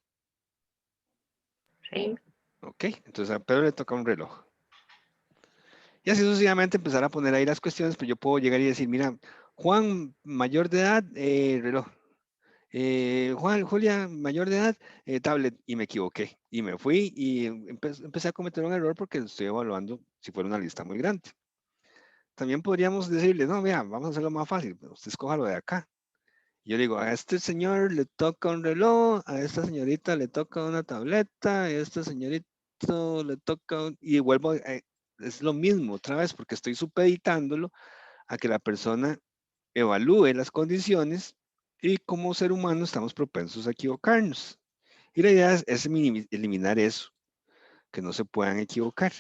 Sí. Ok, entonces a Pedro le toca un reloj. Y así sucesivamente empezar a poner ahí las cuestiones, pero yo puedo llegar y decir, mira, Juan, mayor de edad, reloj. Julia, mayor de edad, tablet, y me equivoqué. Y me fui y empecé a cometer un error porque estoy evaluando si fuera una lista muy grande. También podríamos decirle, no, mira, vamos a hacerlo más fácil, usted escoja lo de acá. Yo digo, a este señor le toca un reloj, a esta señorita le toca una tableta, a este señorito le toca y vuelvo, es lo mismo otra vez porque estoy supeditándolo a que la persona evalúe las condiciones y como ser humano estamos propensos a equivocarnos. Y la idea es eliminar eso, que no se puedan equivocar.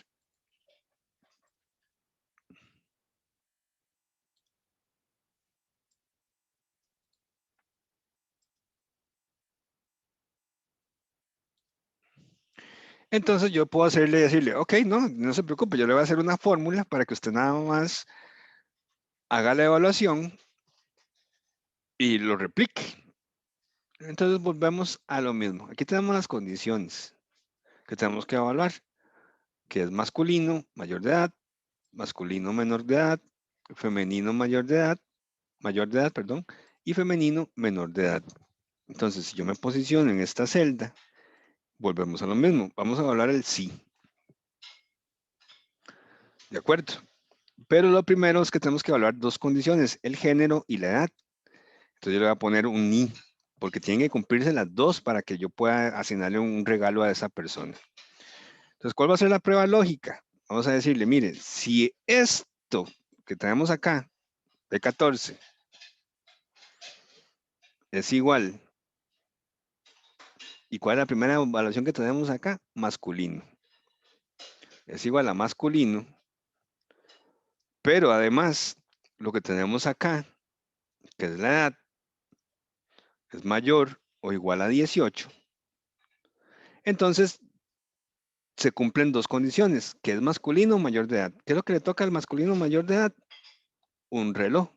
Entonces yo puedo decirle, ok, no se preocupe, yo le voy a hacer una fórmula para que usted nada más haga la evaluación y lo replique. Entonces volvemos a lo mismo. Aquí tenemos las condiciones que tenemos que evaluar, que es masculino mayor de edad, masculino menor de edad, femenino mayor de edad, perdón, y femenino menor de edad. Entonces, si yo me posiciono en esta celda, volvemos a lo mismo. Vamos a evaluar el sí. ¿De acuerdo? Pero lo primero es que tenemos que evaluar dos condiciones, el género y la edad. Entonces yo le voy a poner un ni, porque tienen que cumplirse las dos para que yo pueda asignarle un regalo a esa persona. Entonces, ¿cuál va a ser la prueba lógica? Vamos a decirle, mire, si esto que tenemos acá, de 14, es igual, ¿y cuál es la primera evaluación que tenemos acá? Masculino. Es igual a masculino, pero además, lo que tenemos acá, que es la edad, es mayor o igual a 18. Entonces, se cumplen dos condiciones, que es masculino o mayor de edad. ¿Qué es lo que le toca al masculino mayor de edad? Un reloj.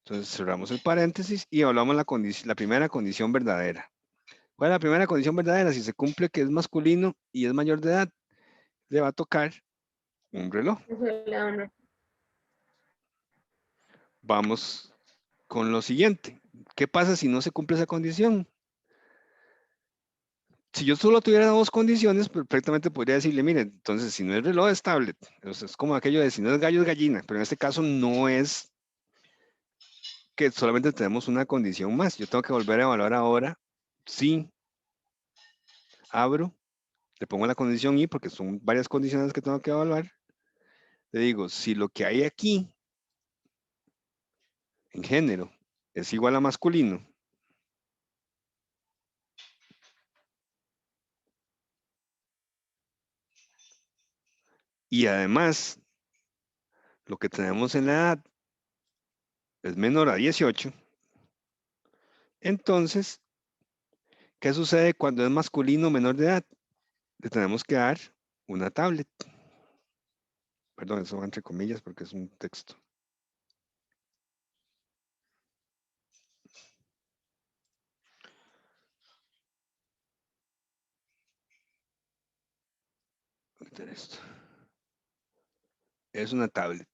Entonces cerramos el paréntesis y evaluamos la primera condición verdadera. ¿Cuál es la primera condición verdadera? Si se cumple que es masculino y es mayor de edad, le va a tocar un reloj. Eso le da un- Vamos con lo siguiente. ¿Qué pasa si no se cumple esa condición? Si yo solo tuviera dos condiciones, perfectamente podría decirle, mire, entonces si no es reloj es tablet. Entonces, es como aquello de si no es gallo es gallina, pero en este caso no es que solamente tenemos una condición más. Yo tengo que volver a evaluar ahora si abro, le pongo la condición y porque son varias condiciones que tengo que evaluar. Le digo, si lo que hay aquí en género es igual a masculino, y además lo que tenemos en la edad es menor a 18, entonces, ¿qué sucede cuando es masculino menor de edad? Le tenemos que dar una tablet. Perdón, eso va entre comillas porque es un texto. Voy a quitar esto. Es una tablet.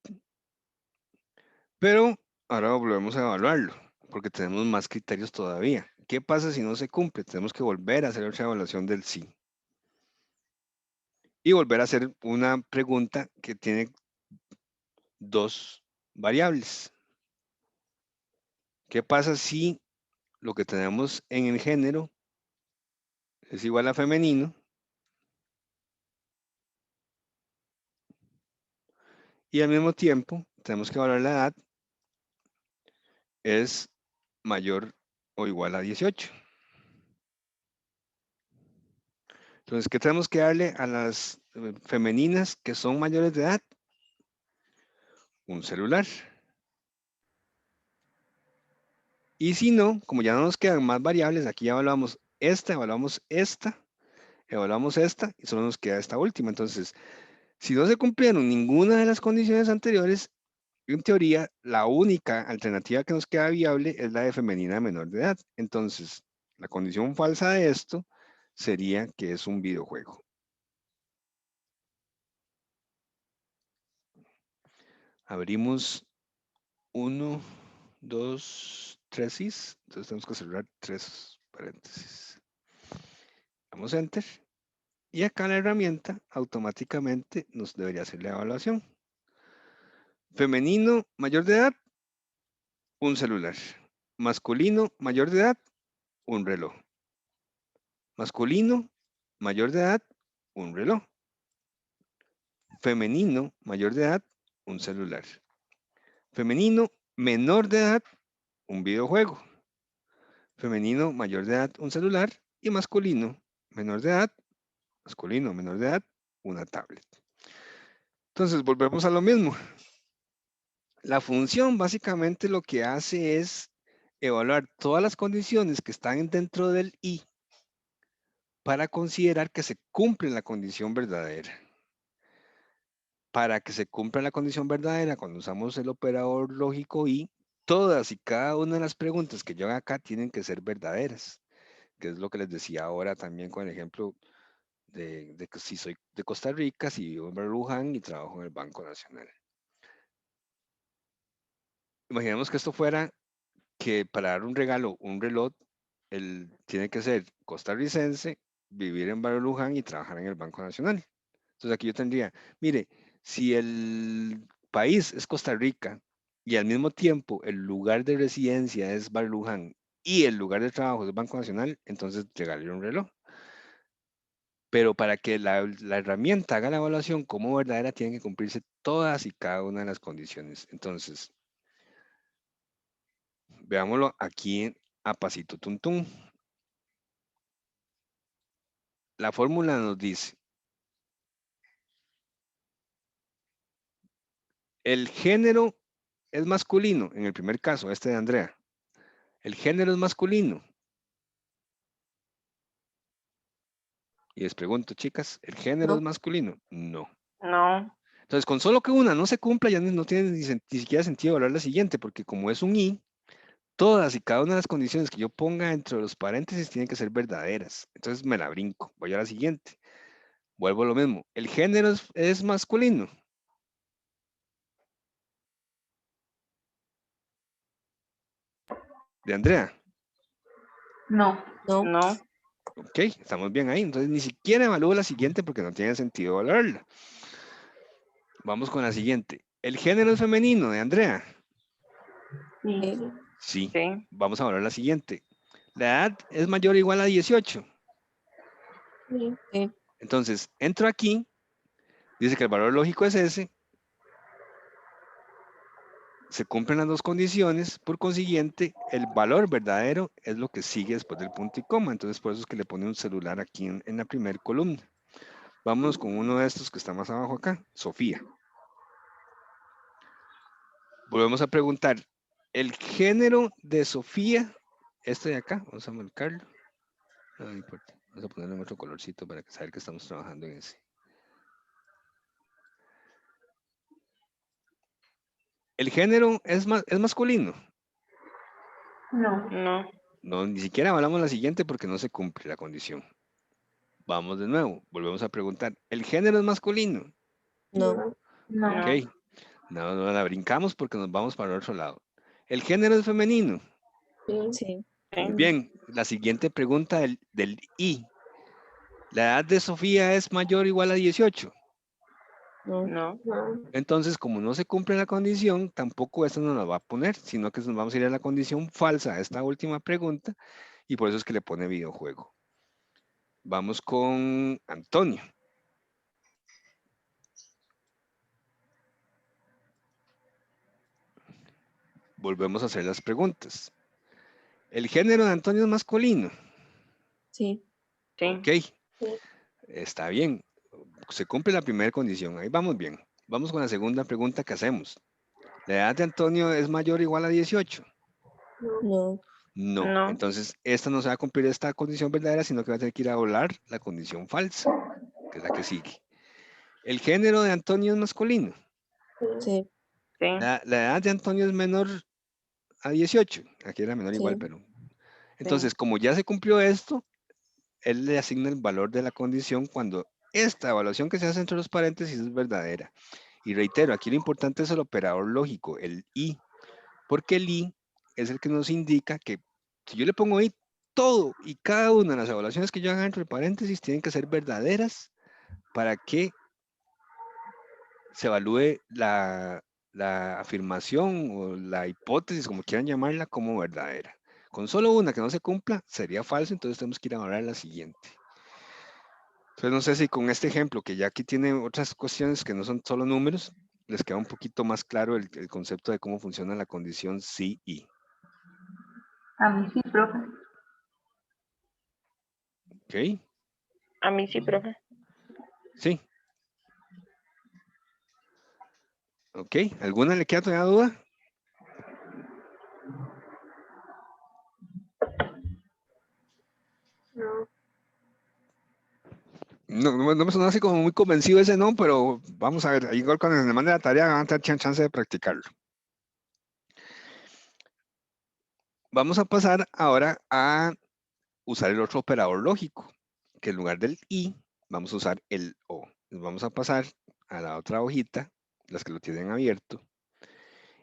Pero ahora volvemos a evaluarlo porque tenemos más criterios todavía. ¿Qué pasa si no se cumple? Tenemos que volver a hacer otra evaluación del sí. Y volver a hacer una pregunta que tiene dos variables. ¿Qué pasa si lo que tenemos en el género es igual a femenino? Y al mismo tiempo tenemos que evaluar la edad es mayor o igual a 18. Entonces, ¿qué tenemos que darle a las femeninas que son mayores de edad? Un celular. Y si no, como ya no nos quedan más variables, aquí ya evaluamos esta y solo nos queda esta última. Entonces, si no se cumplieron ninguna de las condiciones anteriores, en teoría, la única alternativa que nos queda viable es la de femenina menor de edad. Entonces, la condición falsa de esto sería que es un videojuego. Abrimos 1, 2, 3 is. Entonces tenemos que cerrar 3 paréntesis. Damos Enter. Y acá la herramienta automáticamente nos debería hacer la evaluación. Femenino mayor de edad, un celular. Masculino mayor de edad, un reloj. Masculino mayor de edad, un reloj. Femenino mayor de edad, un celular. Femenino menor de edad, un videojuego. Femenino mayor de edad, un celular. Y masculino menor de edad, una tablet. Entonces, volvemos a lo mismo. La función básicamente lo que hace es evaluar todas las condiciones que están dentro del i para considerar que se cumple la condición verdadera. Para que se cumpla la condición verdadera, cuando usamos el operador lógico i, todas y cada una de las preguntas que llevan acá tienen que ser verdaderas, que es lo que les decía ahora también con el ejemplo de que si soy de Costa Rica, si vivo en Luján y trabajo en el Banco Nacional. Imaginemos que esto fuera que para dar un regalo, un reloj, tiene que ser costarricense, vivir en Barrio Luján y trabajar en el Banco Nacional. Entonces aquí yo tendría, mire, si el país es Costa Rica y al mismo tiempo el lugar de residencia es Barrio Luján y el lugar de trabajo es el Banco Nacional, entonces regalarle un reloj. Pero para que la herramienta haga la evaluación como verdadera, tienen que cumplirse todas y cada una de las condiciones. Entonces, veámoslo aquí a pasito tuntún. La fórmula nos dice, el género es masculino, en el primer caso, este de Andrea. El género es masculino. Y les pregunto, chicas, ¿el género No. es masculino? No. No, Entonces, con solo que una no se cumpla, ya no tiene ni siquiera sentido hablar la siguiente, porque como es un i, todas y cada una de las condiciones que yo ponga dentro de los paréntesis tienen que ser verdaderas. Entonces me la brinco. Voy a la siguiente. Vuelvo a lo mismo. ¿El género es masculino? De Andrea. No. No. no, Ok, estamos bien ahí. Entonces ni siquiera evalúo la siguiente porque no tiene sentido valorarla. Vamos con la siguiente. ¿El género es femenino de Andrea? Sí. Sí. Sí. Vamos a valorar la siguiente. ¿La edad es mayor o igual a 18? Sí. Entonces, entro aquí, dice que el valor lógico es ese, se cumplen las dos condiciones, por consiguiente, el valor verdadero es lo que sigue después del punto y coma, entonces por eso es que le pone un celular aquí en la primera columna. Vámonos con uno de estos que está más abajo acá, Sofía. Volvemos a preguntar, ¿el género de Sofía, este de acá, vamos a marcarlo, no importa, vamos a ponerle otro colorcito para saber que estamos trabajando en ese. ¿El género es masculino? No. No. No, ni siquiera hablamos la siguiente porque no se cumple la condición. Vamos de nuevo, volvemos a preguntar. ¿El género es masculino? No. No. Ok, no la brincamos porque nos vamos para el otro lado. ¿El género es femenino? Sí. Muy bien, la siguiente pregunta del I. ¿La edad de Sofía es mayor o igual a 18? No. No. Entonces, como no se cumple la condición, tampoco esta nos la va a poner, sino que nos vamos a ir a la condición falsa a esta última pregunta y por eso es que le pone videojuego. Vamos con Antonio. Volvemos a hacer las preguntas. ¿El género de Antonio es masculino? Sí. Ok, está bien. Se cumple la primera condición. Ahí vamos bien. Vamos con la segunda pregunta que hacemos. ¿La edad de Antonio es mayor o igual a 18? No. No. No. Entonces, esta no se va a cumplir esta condición verdadera, sino que va a tener que ir a volar la condición falsa, que es la que sigue. ¿El género de Antonio es masculino? Sí. Sí. ¿La edad de Antonio es menor a 18? Aquí era menor igual, pero... Entonces, como ya se cumplió esto, él le asigna el valor de la condición cuando esta evaluación que se hace entre los paréntesis es verdadera. Y reitero, aquí lo importante es el operador lógico, el I, porque el I es el que nos indica que si yo le pongo ahí todo y cada una de las evaluaciones que yo haga entre paréntesis tienen que ser verdaderas para que se evalúe la afirmación o la hipótesis, como quieran llamarla, como verdadera. Con solo una que no se cumpla, sería falso, entonces tenemos que ir a valorar la siguiente. Entonces no sé si con este ejemplo, que ya aquí tiene otras cuestiones que no son solo números, les queda un poquito más claro el concepto de cómo funciona la condición sí y. A mí sí, profe. ¿Ok? A mí sí, profe. Sí. ¿Ok? ¿Alguna le queda todavía duda? No. No me sonó así como muy convencido ese no, pero vamos a ver, ahí igual cuando le mande la tarea van a tener chance de practicarlo. Vamos a pasar ahora a usar el otro operador lógico, que en lugar del I, vamos a usar el O. Vamos a pasar a la otra hojita, las que lo tienen abierto.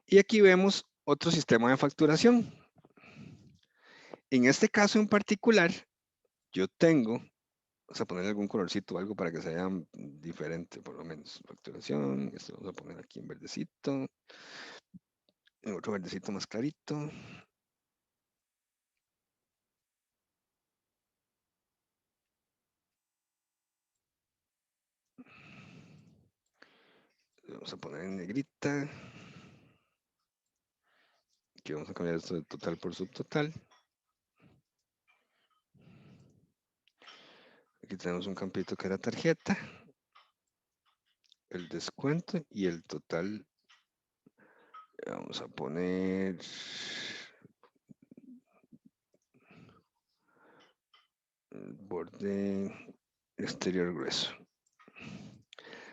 Y aquí vemos otro sistema de facturación. En este caso en particular, yo tengo, vamos a poner algún colorcito o algo para que se vea diferente, por lo menos. Facturación, esto vamos a poner aquí en verdecito. En otro verdecito más clarito. Vamos a poner en negrita. Aquí vamos a cambiar esto de total por subtotal. Aquí tenemos un campito que era tarjeta. El descuento y el total. Vamos a poner el borde exterior grueso.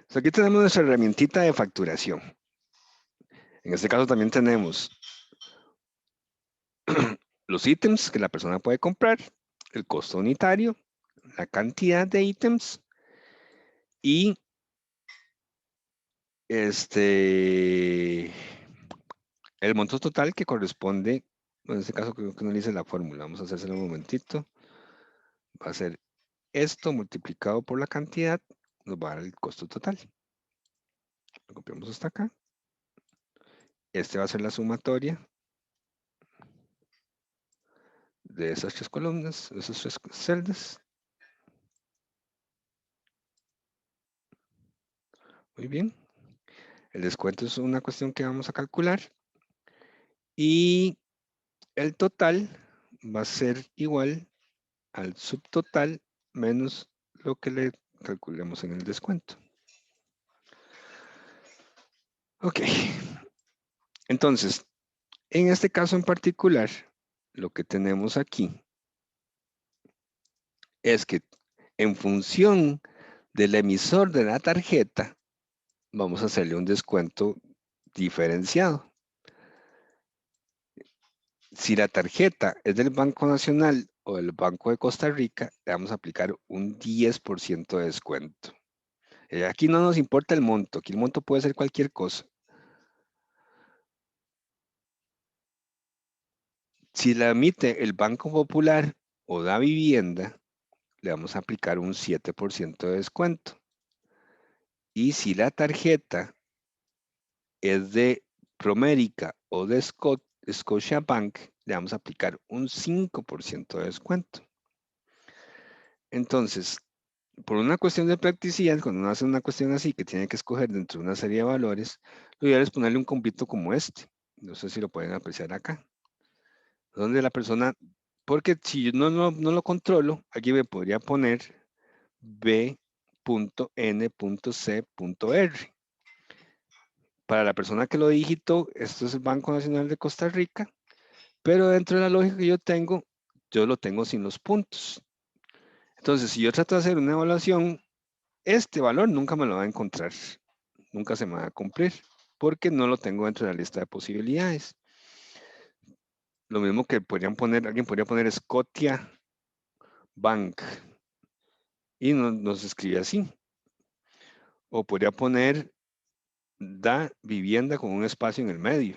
Entonces aquí tenemos nuestra herramientita de facturación. En este caso también tenemos los ítems que la persona puede comprar, el costo unitario, la cantidad de ítems y el monto total que corresponde, en este caso creo que no le hice la fórmula, vamos a hacérselo un momentito. va a ser esto multiplicado por la cantidad, nos va a dar el costo total. Lo copiamos hasta acá. Este va a ser la sumatoria de esas tres columnas, de esas tres celdas. Muy bien. El descuento es una cuestión que vamos a calcular. Y el total va a ser igual al subtotal menos lo que le calculemos en el descuento. Ok. Entonces, en este caso en particular, lo que tenemos aquí es que en función del emisor de la tarjeta, vamos a hacerle un descuento diferenciado. Si la tarjeta es del Banco Nacional o del Banco de Costa Rica, le vamos a aplicar un 10% de descuento. Aquí no nos importa el monto, aquí el monto puede ser cualquier cosa. Si la emite el Banco Popular o Da Vivienda, le vamos a aplicar un 7% de descuento. Y si la tarjeta es de Promérica o de Scotiabank, le vamos a aplicar un 5% de descuento. Entonces, por una cuestión de practicidad, cuando uno hace una cuestión así que tiene que escoger dentro de una serie de valores, lo ideal es ponerle un compito como este. No sé si lo pueden apreciar acá. Donde la persona, porque si yo no lo controlo, aquí me podría poner B.N.C.R. Para la persona que lo digitó, esto es el Banco Nacional de Costa Rica, pero dentro de la lógica que yo tengo, yo lo tengo sin los puntos. Entonces, si yo trato de hacer una evaluación, este valor nunca me lo va a encontrar, nunca se me va a cumplir, porque no lo tengo dentro de la lista de posibilidades. Lo mismo que alguien podría poner Scotia Bank y nos escribe así. O podría poner Da Vivienda con un espacio en el medio.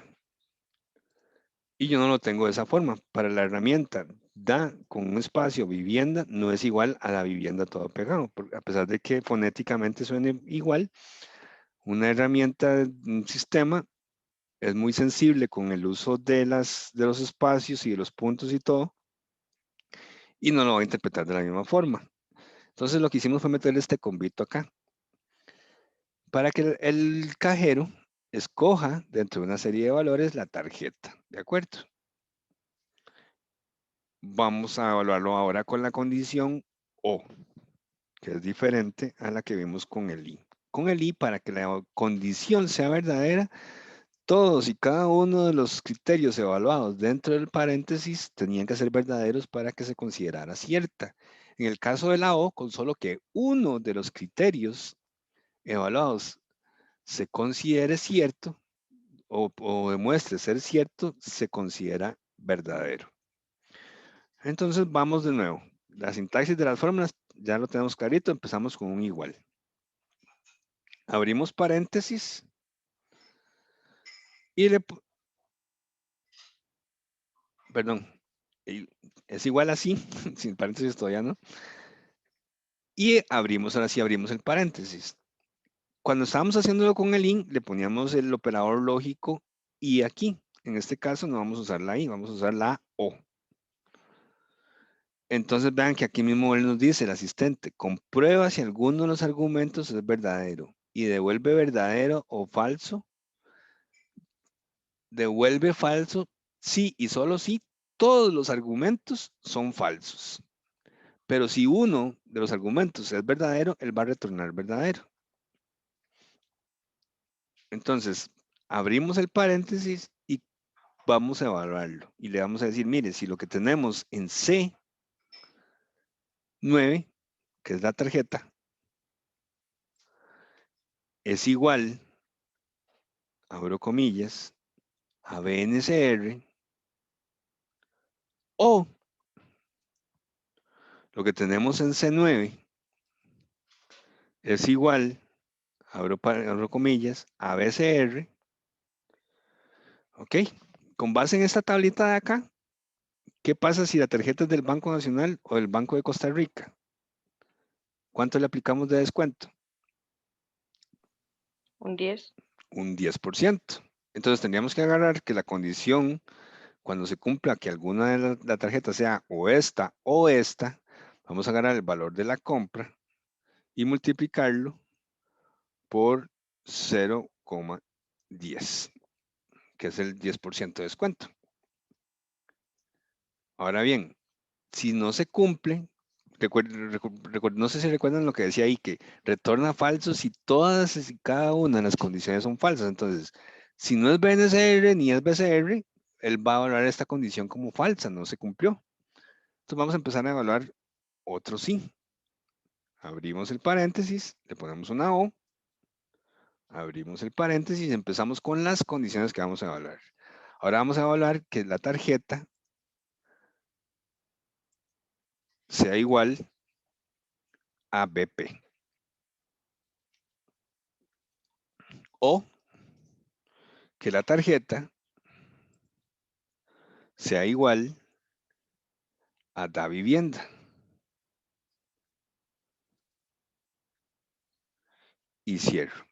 Y yo no lo tengo de esa forma. Para la herramienta Da con un espacio vivienda no es igual a la vivienda todo pegado. A pesar de que fonéticamente suene igual, una herramienta, un sistema, es muy sensible con el uso de los espacios y de los puntos y todo, y no lo va a interpretar de la misma forma. Entonces lo que hicimos fue meterle este combito acá, para que el cajero escoja dentro de una serie de valores la tarjeta, ¿de acuerdo? Vamos a evaluarlo ahora con la condición O, que es diferente a la que vimos con el I. Con el I, para que la condición sea verdadera, todos y cada uno de los criterios evaluados dentro del paréntesis tenían que ser verdaderos para que se considerara cierta. En el caso de la O, con solo que uno de los criterios evaluados se considere cierto o demuestre ser cierto, se considera verdadero. Entonces vamos de nuevo. La sintaxis de las fórmulas ya lo tenemos clarito, empezamos con un igual. Abrimos paréntesis y perdón, es igual así, sin paréntesis todavía no. Y ahora sí abrimos el paréntesis. Cuando estábamos haciéndolo con el IN, le poníamos el operador lógico y aquí. En este caso no vamos a usar la I, vamos a usar la O. Entonces vean que aquí mismo él nos dice, el asistente, comprueba si alguno de los argumentos es verdadero y devuelve verdadero o falso. Devuelve falso sí y solo si todos los argumentos son falsos. Pero si uno de los argumentos es verdadero, él va a retornar verdadero. Entonces, abrimos el paréntesis y vamos a evaluarlo. Y le vamos a decir, mire, si lo que tenemos en C9, que es la tarjeta, es igual, abro comillas, a BNCR, o lo que tenemos en C9 es igual, abro comillas, a BCR, ¿ok? Con base en esta tablita de acá, ¿qué ¿Qué pasa si la tarjeta es del Banco Nacional o del Banco de Costa Rica? ¿Cuánto le aplicamos de descuento? Un 10. Un 10%. Entonces tendríamos que agarrar que la condición, cuando se cumpla que alguna de la tarjeta sea o esta, vamos a agarrar el valor de la compra y multiplicarlo por 0,10, que es el 10% de descuento. Ahora bien, si no se cumple, no sé si recuerdan lo que decía ahí, que retorna falso si todas y cada una de las condiciones son falsas. Entonces, si no es BNCR ni es BCR, él va a evaluar esta condición como falsa, no se cumplió. Entonces vamos a empezar a evaluar otro sí. Abrimos el paréntesis, le ponemos una O, abrimos el paréntesis y empezamos con las condiciones que vamos a evaluar. Ahora vamos a evaluar que la tarjeta sea igual a BP. O que la tarjeta sea igual a Davivienda. Y cierro.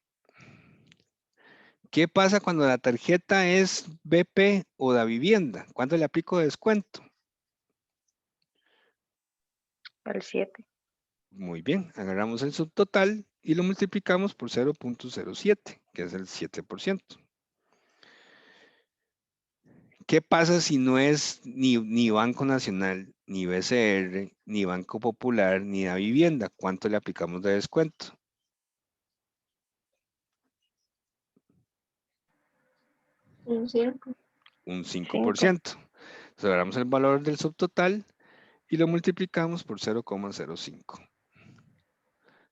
¿Qué pasa cuando la tarjeta es BP o Davivienda? ¿Cuánto le aplico de descuento? Al 7. Muy bien, agarramos el subtotal y lo multiplicamos por 0.07, que es el 7%. ¿Qué pasa si no es ni Banco Nacional, ni BCR, ni Banco Popular, ni Davivienda? ¿Cuánto le aplicamos de descuento? Un 5. Un 5%. Entonces agarramos el valor del subtotal y lo multiplicamos por 0,05.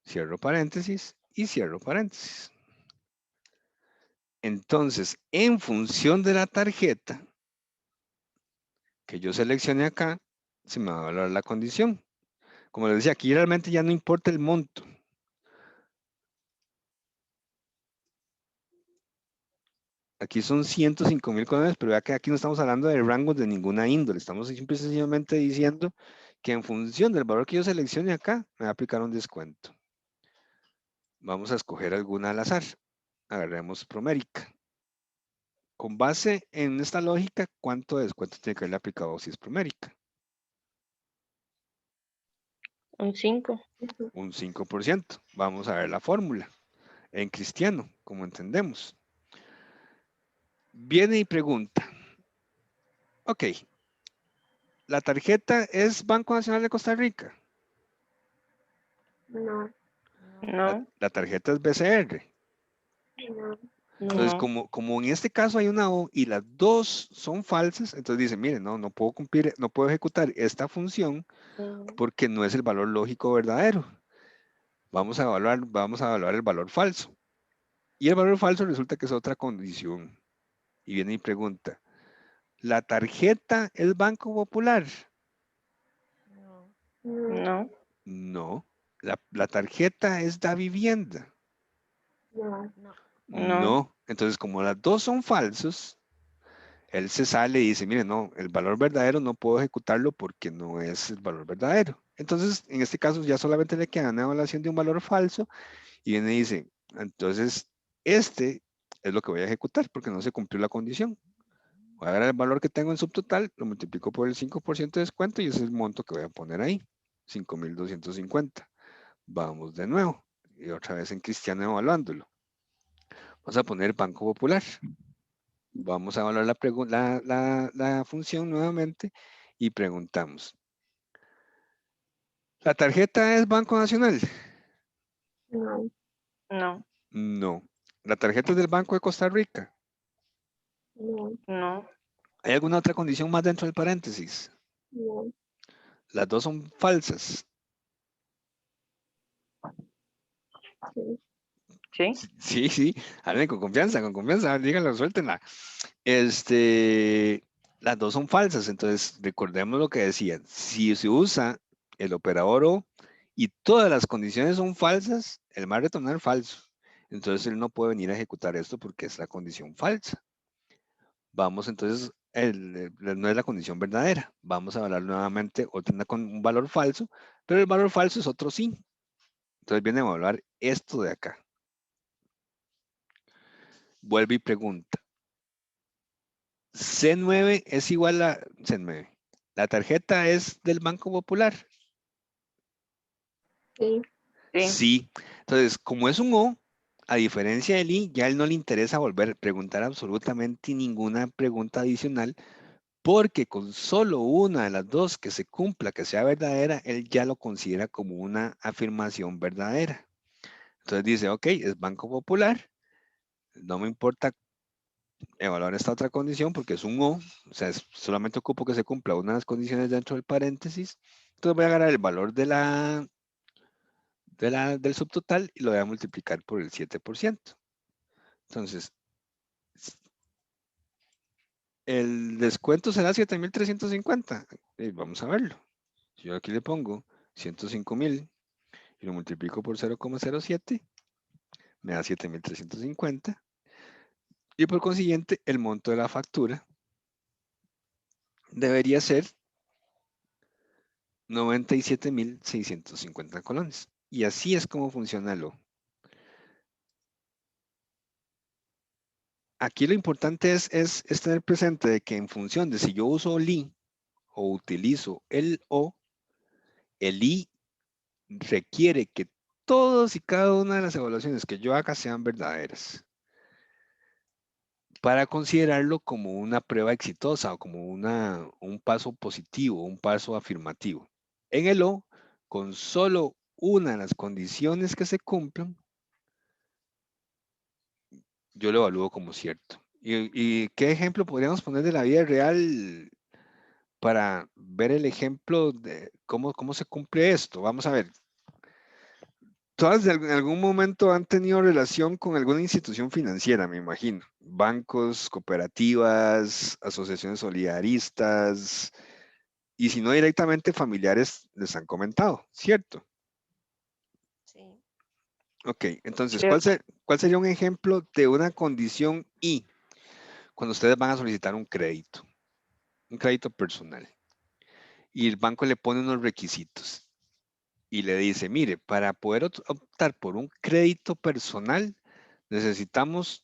Cierro paréntesis y cierro paréntesis. Entonces, en función de la tarjeta que yo seleccione acá, se me va a evaluar la condición. Como les decía, aquí realmente ya no importa el monto. Aquí son 105,000 colones, pero vea que aquí no estamos hablando de rangos de ninguna índole. Estamos simple y sencillamente diciendo que en función del valor que yo seleccione acá, me va a aplicar un descuento. Vamos a escoger alguna al azar. Agarremos Promérica. Con base en esta lógica, ¿cuánto de descuento tiene que haberle aplicado si es Promérica? Un 5. Un 5%. Vamos a ver la fórmula. En cristiano, como entendemos. Viene y pregunta. Ok. ¿La tarjeta es Banco Nacional de Costa Rica? No. No. La tarjeta es BCR. No. Entonces, No. como en este caso hay una O y las dos son falsas, entonces dice, mire, no puedo cumplir, no puedo ejecutar esta función porque no es el valor lógico verdadero. Vamos a evaluar el valor falso. Y el valor falso resulta que es otra condición. Y viene y pregunta, ¿la tarjeta es Banco Popular? No. No. ¿La tarjeta es Davivienda? No. No. Entonces, como las dos son falsos, él se sale y dice, mire, no, el valor verdadero no puedo ejecutarlo porque no es el valor verdadero. Entonces, en este caso ya solamente le queda una evaluación de un valor falso y viene y dice, entonces, este es lo que voy a ejecutar porque no se cumplió la condición. Voy a agarrar el valor que tengo en subtotal, lo multiplico por el 5% de descuento y ese es el monto que voy a poner ahí, 5,250. Vamos de nuevo y otra vez en cristiano evaluándolo. Vamos a poner Banco Popular. Vamos a evaluar la función nuevamente y preguntamos. ¿La tarjeta es Banco Nacional? No. No. No. ¿La tarjeta es del Banco de Costa Rica? No. No. ¿Hay alguna otra condición más dentro del paréntesis? No. Las dos son falsas. Sí. Sí. Sí. Hablen con confianza, díganlo, suéltenla. Las dos son falsas, entonces recordemos lo que decían. Si se usa el operador O y todas las condiciones son falsas, él va a retornar falso. Entonces él no puede venir a ejecutar esto porque es la condición falsa. Vamos entonces no es la condición verdadera. Vamos a hablar nuevamente con un valor falso, pero el valor falso es otro sí. Entonces viene a evaluar esto de acá. Vuelve y pregunta. C9 es igual a C9. La tarjeta es del Banco Popular. Sí. Sí. Sí. Entonces, como es un O, a diferencia del I, ya a él no le interesa volver a preguntar absolutamente ninguna pregunta adicional, porque con solo una de las dos que se cumpla, que sea verdadera, él ya lo considera como una afirmación verdadera. Entonces dice, ok, es Banco Popular, no me importa evaluar esta otra condición porque es un O, o sea, solamente ocupo que se cumpla una de las condiciones dentro del paréntesis. Entonces voy a agarrar el valor del subtotal y lo voy a multiplicar por el 7%. Entonces, el descuento será 7.350. Vamos a verlo. Si yo aquí le pongo 105.000 y lo multiplico por 0,07, me da 7.350. Y por consiguiente, el monto de la factura debería ser 97.650 colones. Y así es como funciona el O. Aquí lo importante es tener presente de que en función de si yo uso LI o utilizo el O, el I requiere que todas y cada una de las evaluaciones que yo haga sean verdaderas para considerarlo como una prueba exitosa o como un paso positivo, un paso afirmativo. En el O, con solo una de las condiciones que se cumplan, yo lo evalúo como cierto. ¿Y qué ejemplo podríamos poner de la vida real para ver el ejemplo de cómo se cumple esto? Vamos a ver. Todas en algún momento han tenido relación con alguna institución financiera, me imagino. Bancos, cooperativas, asociaciones solidaristas, y si no directamente familiares les han comentado, ¿cierto? Sí. Ok, entonces, Cierto. ¿cuál sería un ejemplo de una condición I cuando ustedes van a solicitar un crédito personal? Y el banco le pone unos requisitos y le dice, mire, para poder optar por un crédito personal, necesitamos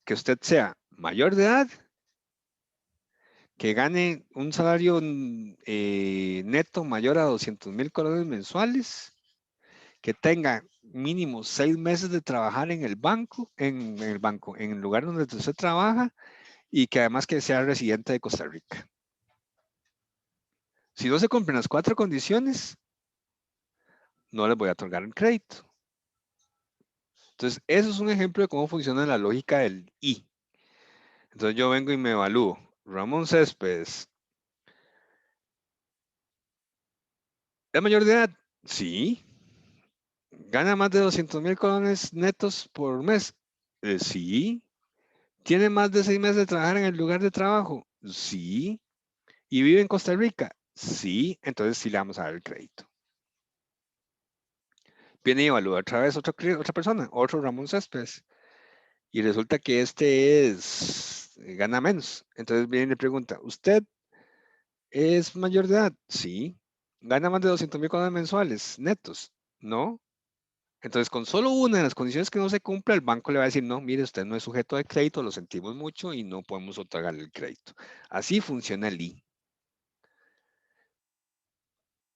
que usted sea mayor de edad, que gane un salario neto mayor a 200.000 colones mensuales, que tenga mínimo 6 meses de trabajar en el banco, en el lugar donde usted trabaja, y que además que sea residente de Costa Rica. Si no se cumplen las 4 condiciones, no les voy a otorgar el crédito. Entonces, eso es un ejemplo de cómo funciona la lógica del I. Entonces yo vengo y me evalúo. Ramón Céspedes, ¿es mayor de edad? Sí. ¿Gana más de 200.000 colones netos por mes? Sí. ¿Tiene más de 6 meses de trabajar en el lugar de trabajo? Sí. ¿Y vive en Costa Rica? Sí. Entonces sí le vamos a dar el crédito. Viene y evalúa otra vez otra persona, otro Ramón Céspedes. Y resulta que gana menos. Entonces viene y le pregunta, ¿usted es mayor de edad? Sí. ¿Gana más de 200.000 colones mensuales netos? No. Entonces, con solo una de las condiciones que no se cumpla, el banco le va a decir, no, mire, usted no es sujeto de crédito, lo sentimos mucho y no podemos otorgarle el crédito. Así funciona el I.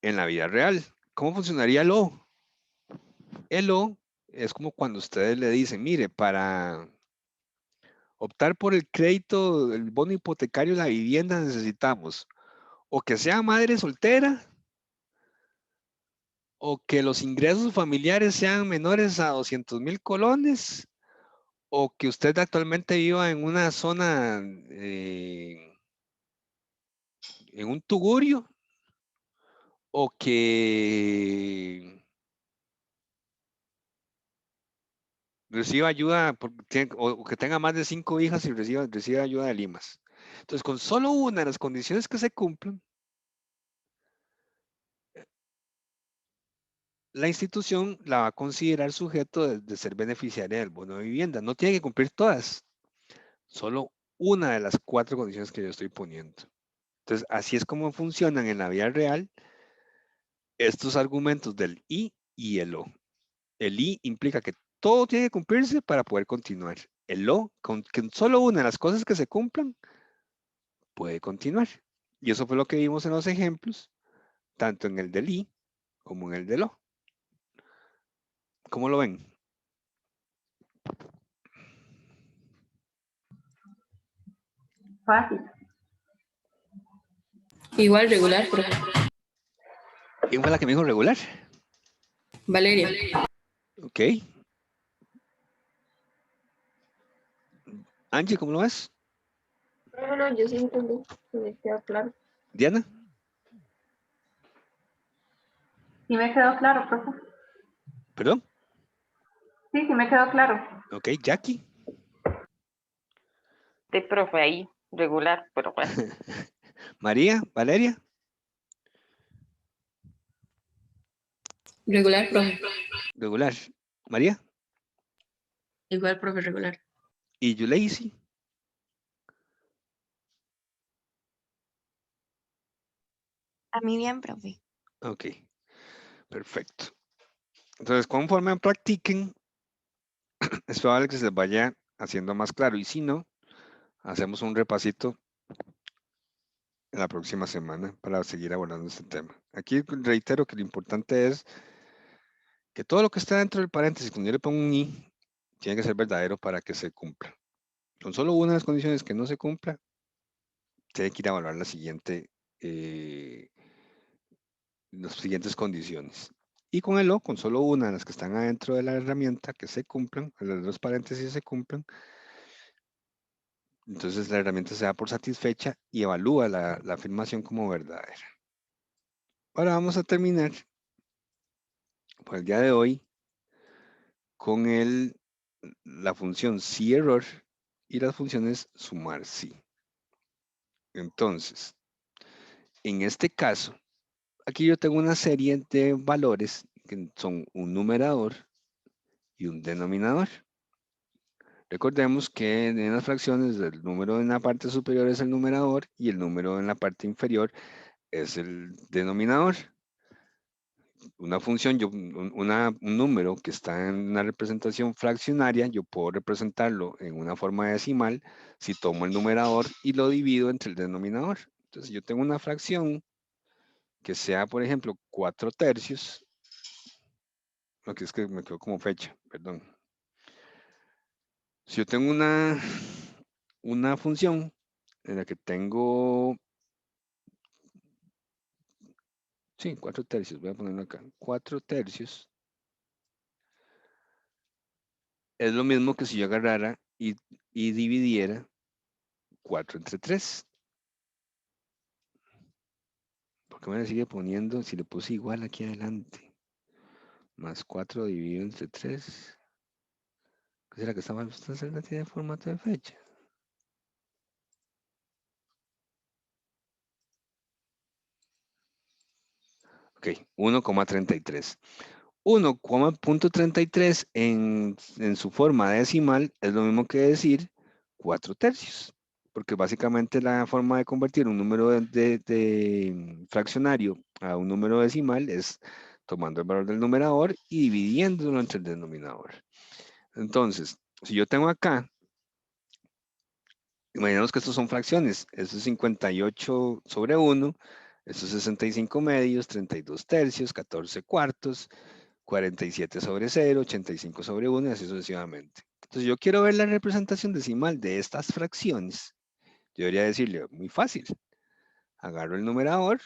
En la vida real, ¿cómo funcionaría el O? El O es como cuando ustedes le dicen, mire, para optar por el crédito, el bono hipotecario de la vivienda, necesitamos o que sea madre soltera, o que los ingresos familiares sean menores a 200.000 colones, o que usted actualmente viva en una zona, en un tugurio, o que reciba ayuda, o que tenga más de 5 hijas y reciba ayuda de limas. Entonces, con solo una de las condiciones que se cumplen, la institución la va a considerar sujeto de ser beneficiaria del bono de vivienda. No tiene que cumplir todas, solo una de las 4 condiciones que yo estoy poniendo. Entonces, así es como funcionan en la vida real estos argumentos del I y el O. El I implica que todo tiene que cumplirse para poder continuar. El O, con que solo una de las cosas que se cumplan, puede continuar. Y eso fue lo que vimos en los ejemplos, tanto en el del I como en el del O. ¿Cómo lo ven? Fácil. Igual regular, profe. ¿Quién fue la que me dijo regular? Valeria. Ok. Angie, ¿cómo lo ves? No, yo sí entendí. Me quedó claro. Diana. Sí me quedó claro, profe. ¿Perdón? Sí me quedó claro. Ok, Jackie. De profe ahí, regular, pero bueno. María, Valeria. Regular, profe. Regular. María. Igual, profe, regular. Y Yuleisi. A mí bien, profe. Ok, perfecto. Entonces, conforme practiquen, es probable que se les vaya haciendo más claro. Y si no, hacemos un repasito en la próxima semana para seguir abordando este tema. Aquí reitero que lo importante es que todo lo que está dentro del paréntesis, cuando yo le pongo un I, tiene que ser verdadero para que se cumpla. Con solo una de las condiciones que no se cumpla, tiene que ir a evaluar las siguientes condiciones. Y con el O, con solo una de las que están adentro de la herramienta que se cumplan, las dos paréntesis se cumplan, entonces la herramienta se da por satisfecha y evalúa la afirmación como verdadera. Ahora vamos a terminar por el día de hoy con la función sí error y las funciones sumar sí. Entonces, en este caso, aquí yo tengo una serie de valores que son un numerador y un denominador. Recordemos que en las fracciones el número en la parte superior es el numerador y el número en la parte inferior es el denominador. Una función, un número que está en una representación fraccionaria, yo puedo representarlo en una forma decimal si tomo el numerador y lo divido entre el denominador. Entonces, yo tengo una fracción que sea, por ejemplo, 4 tercios. Lo que es que me quedó como fecha, perdón. Si yo tengo una función en la que tengo, sí, 4 tercios, voy a ponerlo acá, 4 tercios, es lo mismo que si yo agarrara y dividiera 4 entre 3. ¿Por qué me la sigue poniendo si le puse igual aquí adelante? Más 4 dividido entre 3. ¿Qué será que está mal? ¿Esta celda tiene formato de fecha? Ok, 1,33. 1,33 en su forma decimal es lo mismo que decir 4 tercios, porque básicamente la forma de convertir un número de fraccionario a un número decimal es tomando el valor del numerador y dividiéndolo entre el denominador. Entonces, si yo tengo acá, imaginemos que estos son fracciones, esto es 58 sobre 1, esto es 65 medios, 32 tercios, 14 cuartos, 47 sobre 0, 85 sobre 1 y así sucesivamente. Entonces yo quiero ver la representación decimal de estas fracciones. Yo debería decirle, muy fácil, agarro el numerador,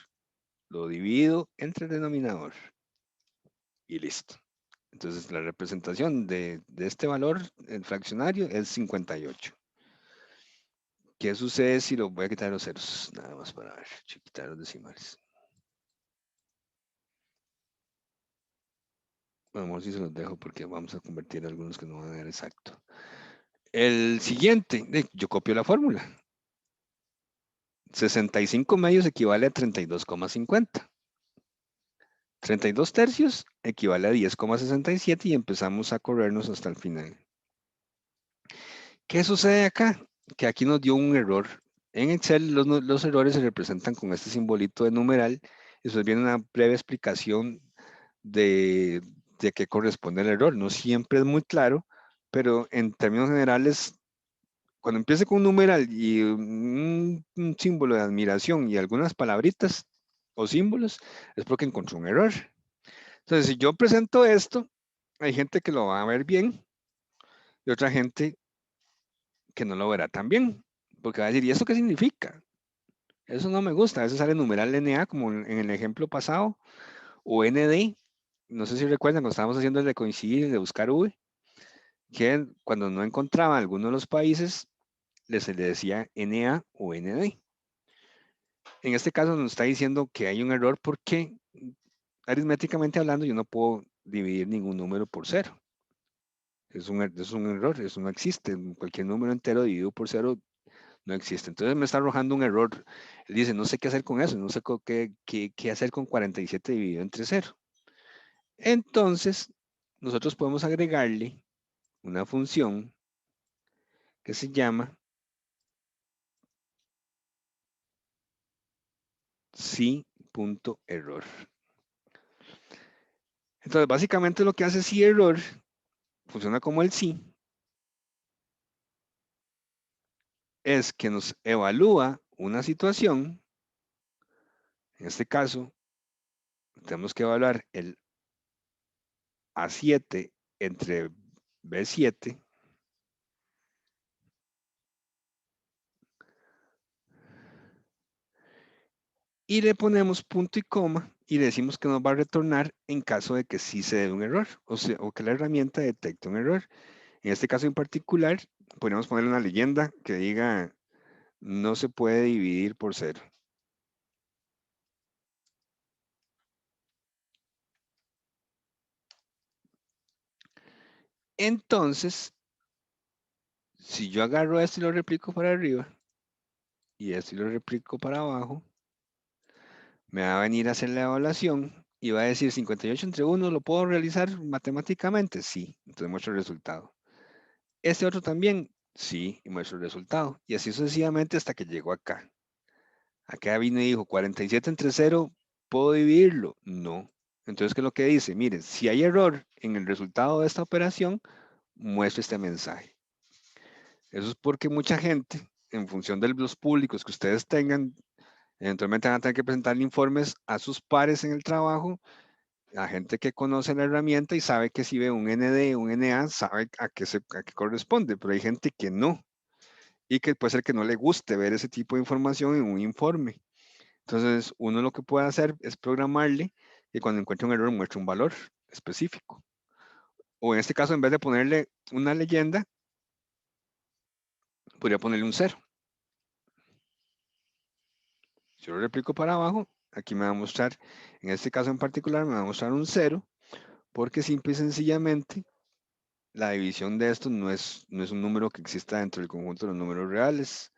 lo divido entre el denominador y listo. Entonces la representación de este valor, el fraccionario, es 58. ¿Qué sucede si lo voy a quitar los ceros? Nada más para ver, quitar los decimales. Vamos, si se los dejo porque vamos a convertir algunos que no van a ser exacto. El siguiente, yo copio la fórmula. 65 medios equivale a 32,50. 32 tercios equivale a 10,67 y empezamos a corrernos hasta el final. ¿Qué sucede acá? que aquí nos dio un error. En Excel los errores se representan con este simbolito de numeral. Eso viene una breve explicación de qué corresponde el error. No siempre es muy claro, pero en términos generales, cuando empiece con un numeral y un símbolo de admiración y algunas palabritas o símbolos, es porque encontró un error. Entonces, si yo presento esto, hay gente que lo va a ver bien y otra gente que no lo verá tan bien, porque va a decir, ¿y eso qué significa? Eso no me gusta. A veces sale numeral NA, como en el ejemplo pasado, o ND. No sé si recuerdan cuando estábamos haciendo el de coincidir, de buscar V, que cuando no encontraba alguno de los países, se le decía NA o ND. En este caso nos está diciendo que hay un error porque aritméticamente hablando yo no puedo dividir ningún número por cero. Es un error, eso no existe. Cualquier número entero dividido por cero no existe. Entonces me está arrojando un error. Él dice, no sé qué hacer con eso, no sé qué hacer con 47 dividido entre 0. Entonces, nosotros podemos agregarle una función que se llama si.error. Entonces, básicamente lo que hace si.error funciona como el si, es que nos evalúa una situación. En este caso, tenemos que evaluar el A7 entre B7 y le ponemos punto y coma y le decimos que nos va a retornar en caso de que sí se dé un error, o que la herramienta detecte un error. En este caso en particular, podríamos ponerle una leyenda que diga no se puede dividir por 0. Entonces, si yo agarro esto y lo replico para arriba, y esto y lo replico para abajo, me va a venir a hacer la evaluación y va a decir 58 entre 1, ¿lo puedo realizar matemáticamente? Sí, entonces muestro el resultado. Este otro también, sí, y muestro el resultado. Y así sucesivamente hasta que llegó acá. Acá vino y dijo, 47 entre 0, ¿puedo dividirlo? No. Entonces, ¿qué es lo que dice? Miren, si hay error en el resultado de esta operación, muestre este mensaje. Eso es porque mucha gente, en función de los públicos que ustedes tengan, eventualmente van a tener que presentar informes a sus pares en el trabajo, a gente que conoce la herramienta y sabe que si ve un ND, un NA, sabe a qué corresponde, pero hay gente que no, y que puede ser que no le guste ver ese tipo de información en un informe. Entonces, uno lo que puede hacer es programarle que cuando encuentre un error muestre un valor específico. O en este caso, en vez de ponerle una leyenda, podría ponerle un 0. Si yo lo replico para abajo, aquí me va a mostrar, en este caso en particular, me va a mostrar un 0, porque simple y sencillamente la división de esto no es un número que exista dentro del conjunto de los números reales.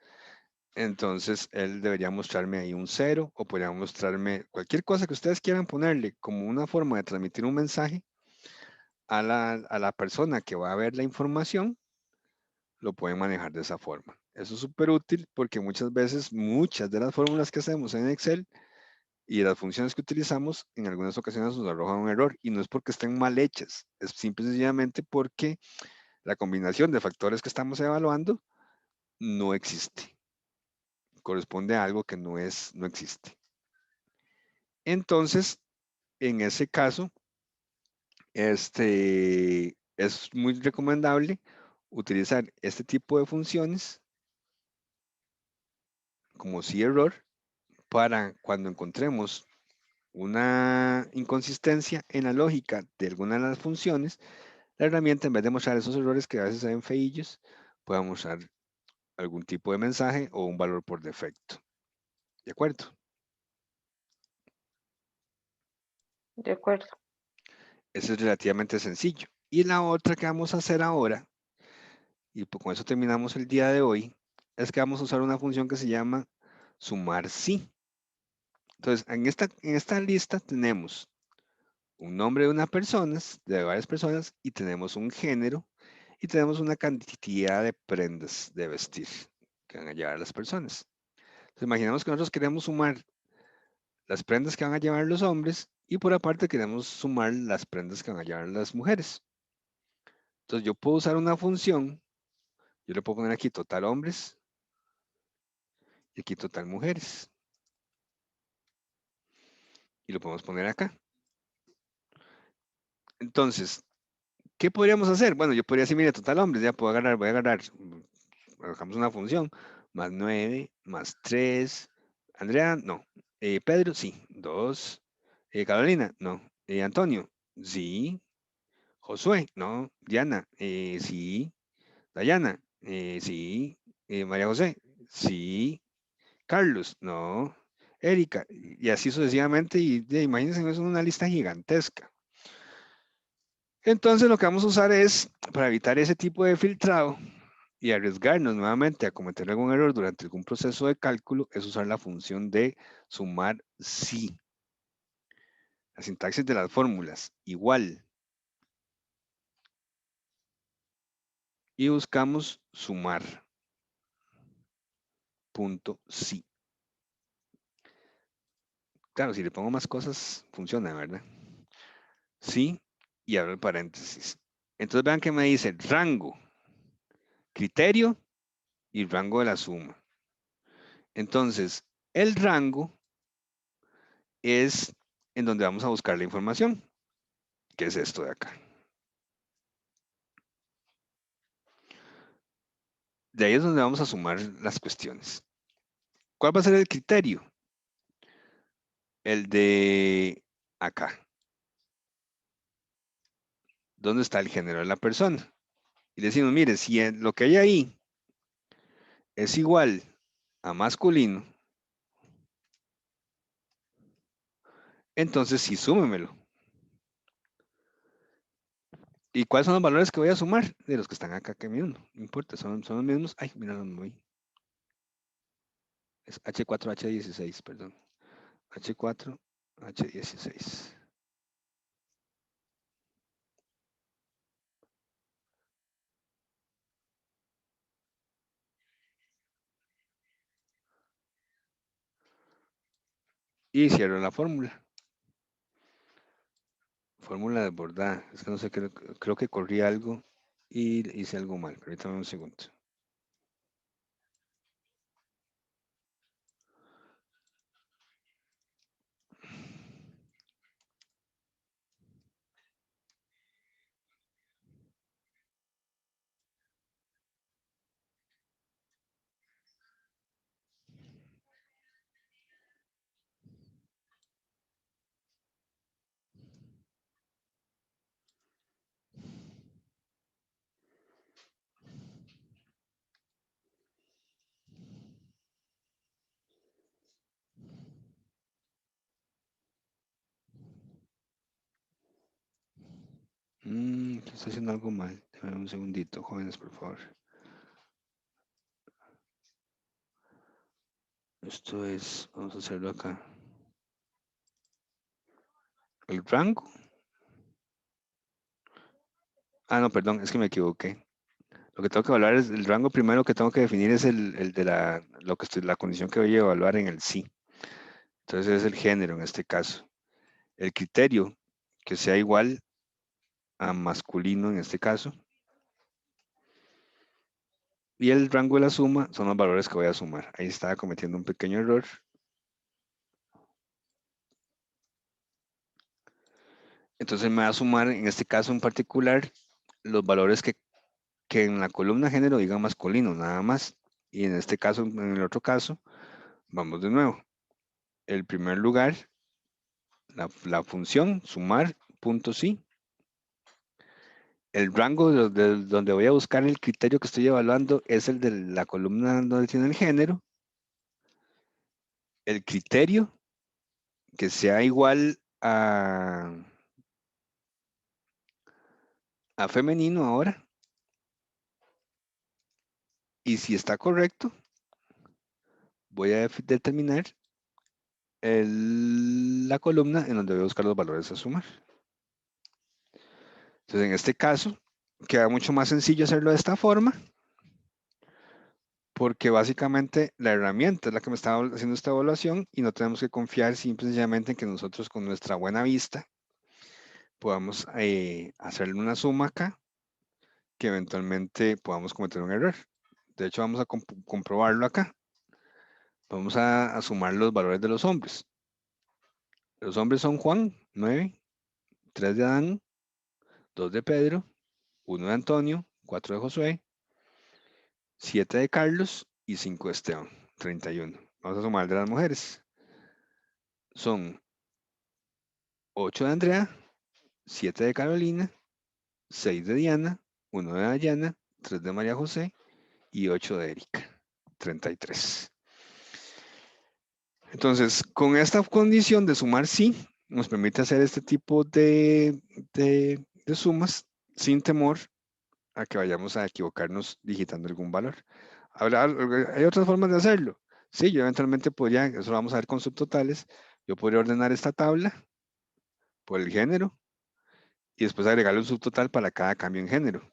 Entonces, él debería mostrarme ahí un 0, o podría mostrarme cualquier cosa que ustedes quieran ponerle como una forma de transmitir un mensaje a la persona que va a ver la información, lo pueden manejar de esa forma. Eso es súper útil porque muchas veces, muchas de las fórmulas que hacemos en Excel y las funciones que utilizamos, en algunas ocasiones nos arrojan un error, y no es porque estén mal hechas, es simple y sencillamente porque la combinación de factores que estamos evaluando no existe. Corresponde a algo que no existe. Entonces, en ese caso, es muy recomendable utilizar este tipo de funciones como si.error para cuando encontremos una inconsistencia en la lógica de alguna de las funciones, la herramienta, en vez de mostrar esos errores que a veces se ven feillos, pueda mostrar algún tipo de mensaje o un valor por defecto. ¿De acuerdo? De acuerdo. Eso es relativamente sencillo. Y la otra que vamos a hacer ahora, y con eso terminamos el día de hoy, es que vamos a usar una función que se llama sumar si. Entonces, en esta lista tenemos un nombre de una persona, de varias personas, y tenemos un género, y tenemos una cantidad de prendas de vestir. que van a llevar las personas. Entonces, imaginemos que nosotros queremos sumar las prendas que van a llevar los hombres y por aparte queremos sumar las prendas que van a llevar las mujeres. Entonces yo puedo usar una función, yo le puedo poner aquí total hombres y aquí total mujeres. Y lo podemos poner acá. Entonces, ¿qué podríamos hacer? Bueno, yo podría decir, mire, total hombres, ya puedo agarrar, voy a agarrar, hagamos una función, más 9, más 3, Andrea, no, Pedro, sí, 2, Carolina, no, Antonio, sí, Josué, no, Diana, sí, Dayana, sí, María José, sí, Carlos, no, Erika, y así sucesivamente, y imagínense, es una lista gigantesca. Entonces lo que vamos a usar es, para evitar ese tipo de filtrado y arriesgarnos nuevamente a cometer algún error durante algún proceso de cálculo, es usar la función de sumar sí. La sintaxis de las fórmulas, igual. Y buscamos sumar. Punto sí. Claro, si le pongo más cosas, funciona, ¿verdad? Sí, y abro el paréntesis. Entonces vean que me dice rango, criterio y rango de la suma. Entonces, el rango es en donde vamos a buscar la información, que es esto de acá. De ahí es donde vamos a sumar las cuestiones. ¿Cuál va a ser el criterio? El de acá. ¿Dónde está el género de la persona? Y decimos, mire, si lo que hay ahí es igual a masculino, entonces sí, súmemelo. ¿Y cuáles son los valores que voy a sumar? De los que están acá que mismo. No importa, son los mismos. Ay, mira, no me voy. Es H4, H16, perdón. H4, H16. Y cierro la fórmula. Fórmula desbordada. Es que no sé, creo que corrí algo y hice algo mal. Permítame un segundo. Estoy haciendo algo mal. Déjame un segundito, jóvenes, por favor. Esto es, vamos a hacerlo acá. El rango. Ah, no, perdón, es que me equivoqué. Lo que tengo que evaluar es el rango primero que tengo que definir es el de la condición que voy a evaluar en el sí. Entonces es el género en este caso. El criterio que sea igual a masculino en este caso. Y el rango de la suma son los valores que voy a sumar. Ahí estaba cometiendo un pequeño error. Entonces me va a sumar, en este caso en particular, los valores que en la columna género digan masculino, nada más. Y en este caso, en el otro caso, vamos de nuevo. El primer lugar, la función sumar, punto sí. El rango de donde voy a buscar el criterio que estoy evaluando es el de la columna donde tiene el género. El criterio que sea igual a femenino ahora. Y si está correcto, voy a determinar la columna en donde voy a buscar los valores a sumar. Entonces, en este caso, queda mucho más sencillo hacerlo de esta forma. Porque básicamente la herramienta es la que me está haciendo esta evaluación y no tenemos que confiar simple y sencillamente en que nosotros con nuestra buena vista podamos hacerle una suma acá que eventualmente podamos cometer un error. De hecho, vamos a comprobarlo acá. Vamos a sumar los valores de los hombres. Los hombres son Juan, 9, 3 de Adán, 2 de Pedro, 1 de Antonio, 4 de Josué, 7 de Carlos y 5 de Esteban, 31. Vamos a sumar de las mujeres. Son 8 de Andrea, 7 de Carolina, 6 de Diana, 1 de Dayana, 3 de María José y 8 de Erika, 33. Entonces, con esta condición de sumar sí, nos permite hacer este tipo de sumas sin temor a que vayamos a equivocarnos digitando algún valor. ¿Hay otras formas de hacerlo? Sí, yo eventualmente podría, eso lo vamos a ver con subtotales, yo podría ordenar esta tabla por el género y después agregarle un subtotal para cada cambio en género.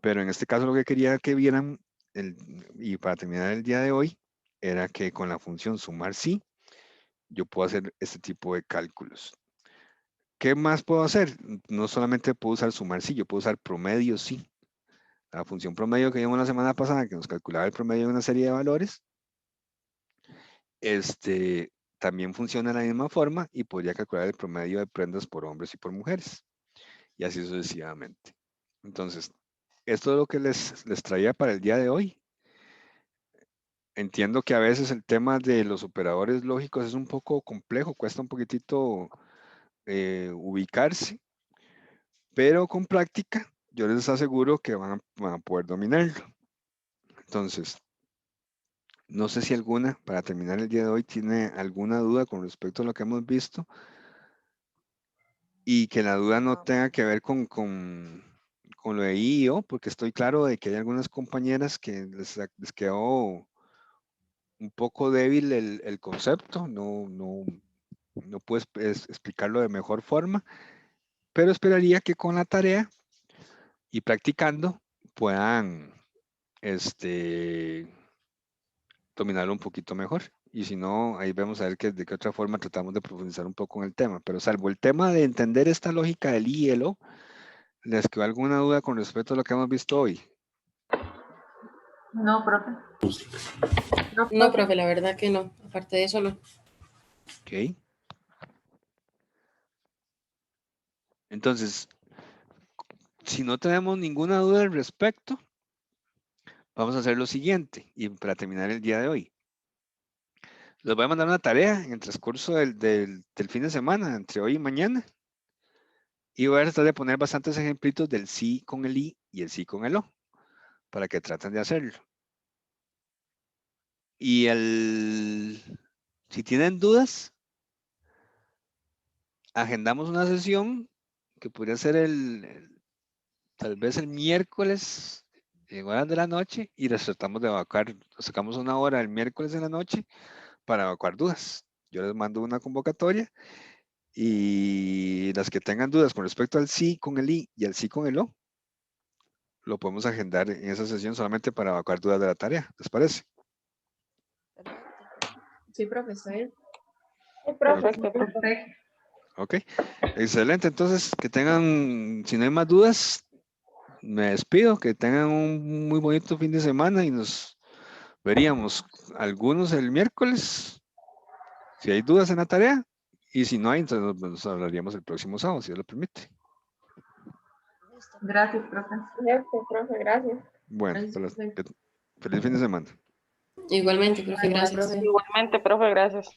Pero en este caso lo que quería que vieran, y para terminar el día de hoy, era que con la función sumar sí, yo puedo hacer este tipo de cálculos. ¿Qué más puedo hacer? No solamente puedo usar sumar sí, yo puedo usar promedio sí. La función promedio que vimos la semana pasada, que nos calculaba el promedio de una serie de valores, también funciona de la misma forma y podría calcular el promedio de prendas por hombres y por mujeres. Y así sucesivamente. Entonces, esto es lo que les traía para el día de hoy. Entiendo que a veces el tema de los operadores lógicos es un poco complejo, cuesta un poquitito ubicarse, pero con práctica yo les aseguro que van a poder dominarlo. Entonces, no sé si alguna, para terminar el día de hoy, tiene alguna duda con respecto a lo que hemos visto y que la duda no tenga que ver con lo de IO, porque estoy claro de que hay algunas compañeras que les quedó un poco débil el concepto, no puedes explicarlo de mejor forma, pero esperaría que con la tarea y practicando puedan dominarlo un poquito mejor. Y si no, ahí vamos a ver de qué otra forma tratamos de profundizar un poco en el tema. Pero salvo el tema de entender esta lógica del I y el O, ¿les quedó alguna duda con respecto a lo que hemos visto hoy? No, profe. No, profe, la verdad que no. Aparte de eso, no. Ok. Entonces, si no tenemos ninguna duda al respecto, vamos a hacer lo siguiente, y para terminar el día de hoy. Les voy a mandar una tarea en el transcurso del fin de semana, entre hoy y mañana. Y voy a tratar de poner bastantes ejemplitos del sí con el I y el sí con el O, para que traten de hacerlo. Y si tienen dudas, agendamos una sesión que podría ser tal vez el miércoles en horas de la noche y las tratamos de evacuar. Sacamos una hora el miércoles en la noche para evacuar dudas. Yo les mando una convocatoria y las que tengan dudas con respecto al sí con el I y al sí con el O, lo podemos agendar en esa sesión solamente para evacuar dudas de la tarea. ¿Les parece? Sí, profe, está bien. Perfecto, profe. Perfecto. Ok, excelente. Entonces, que tengan, si no hay más dudas, me despido, que tengan un muy bonito fin de semana y nos veríamos algunos el miércoles, si hay dudas en la tarea, y si no hay, entonces nos hablaríamos el próximo sábado, si Dios lo permite. Gracias, profe. Perfecto, profe, gracias. Bueno, Gracias, profe. feliz fin de semana. Igualmente, profe, gracias. Igualmente, profe, gracias.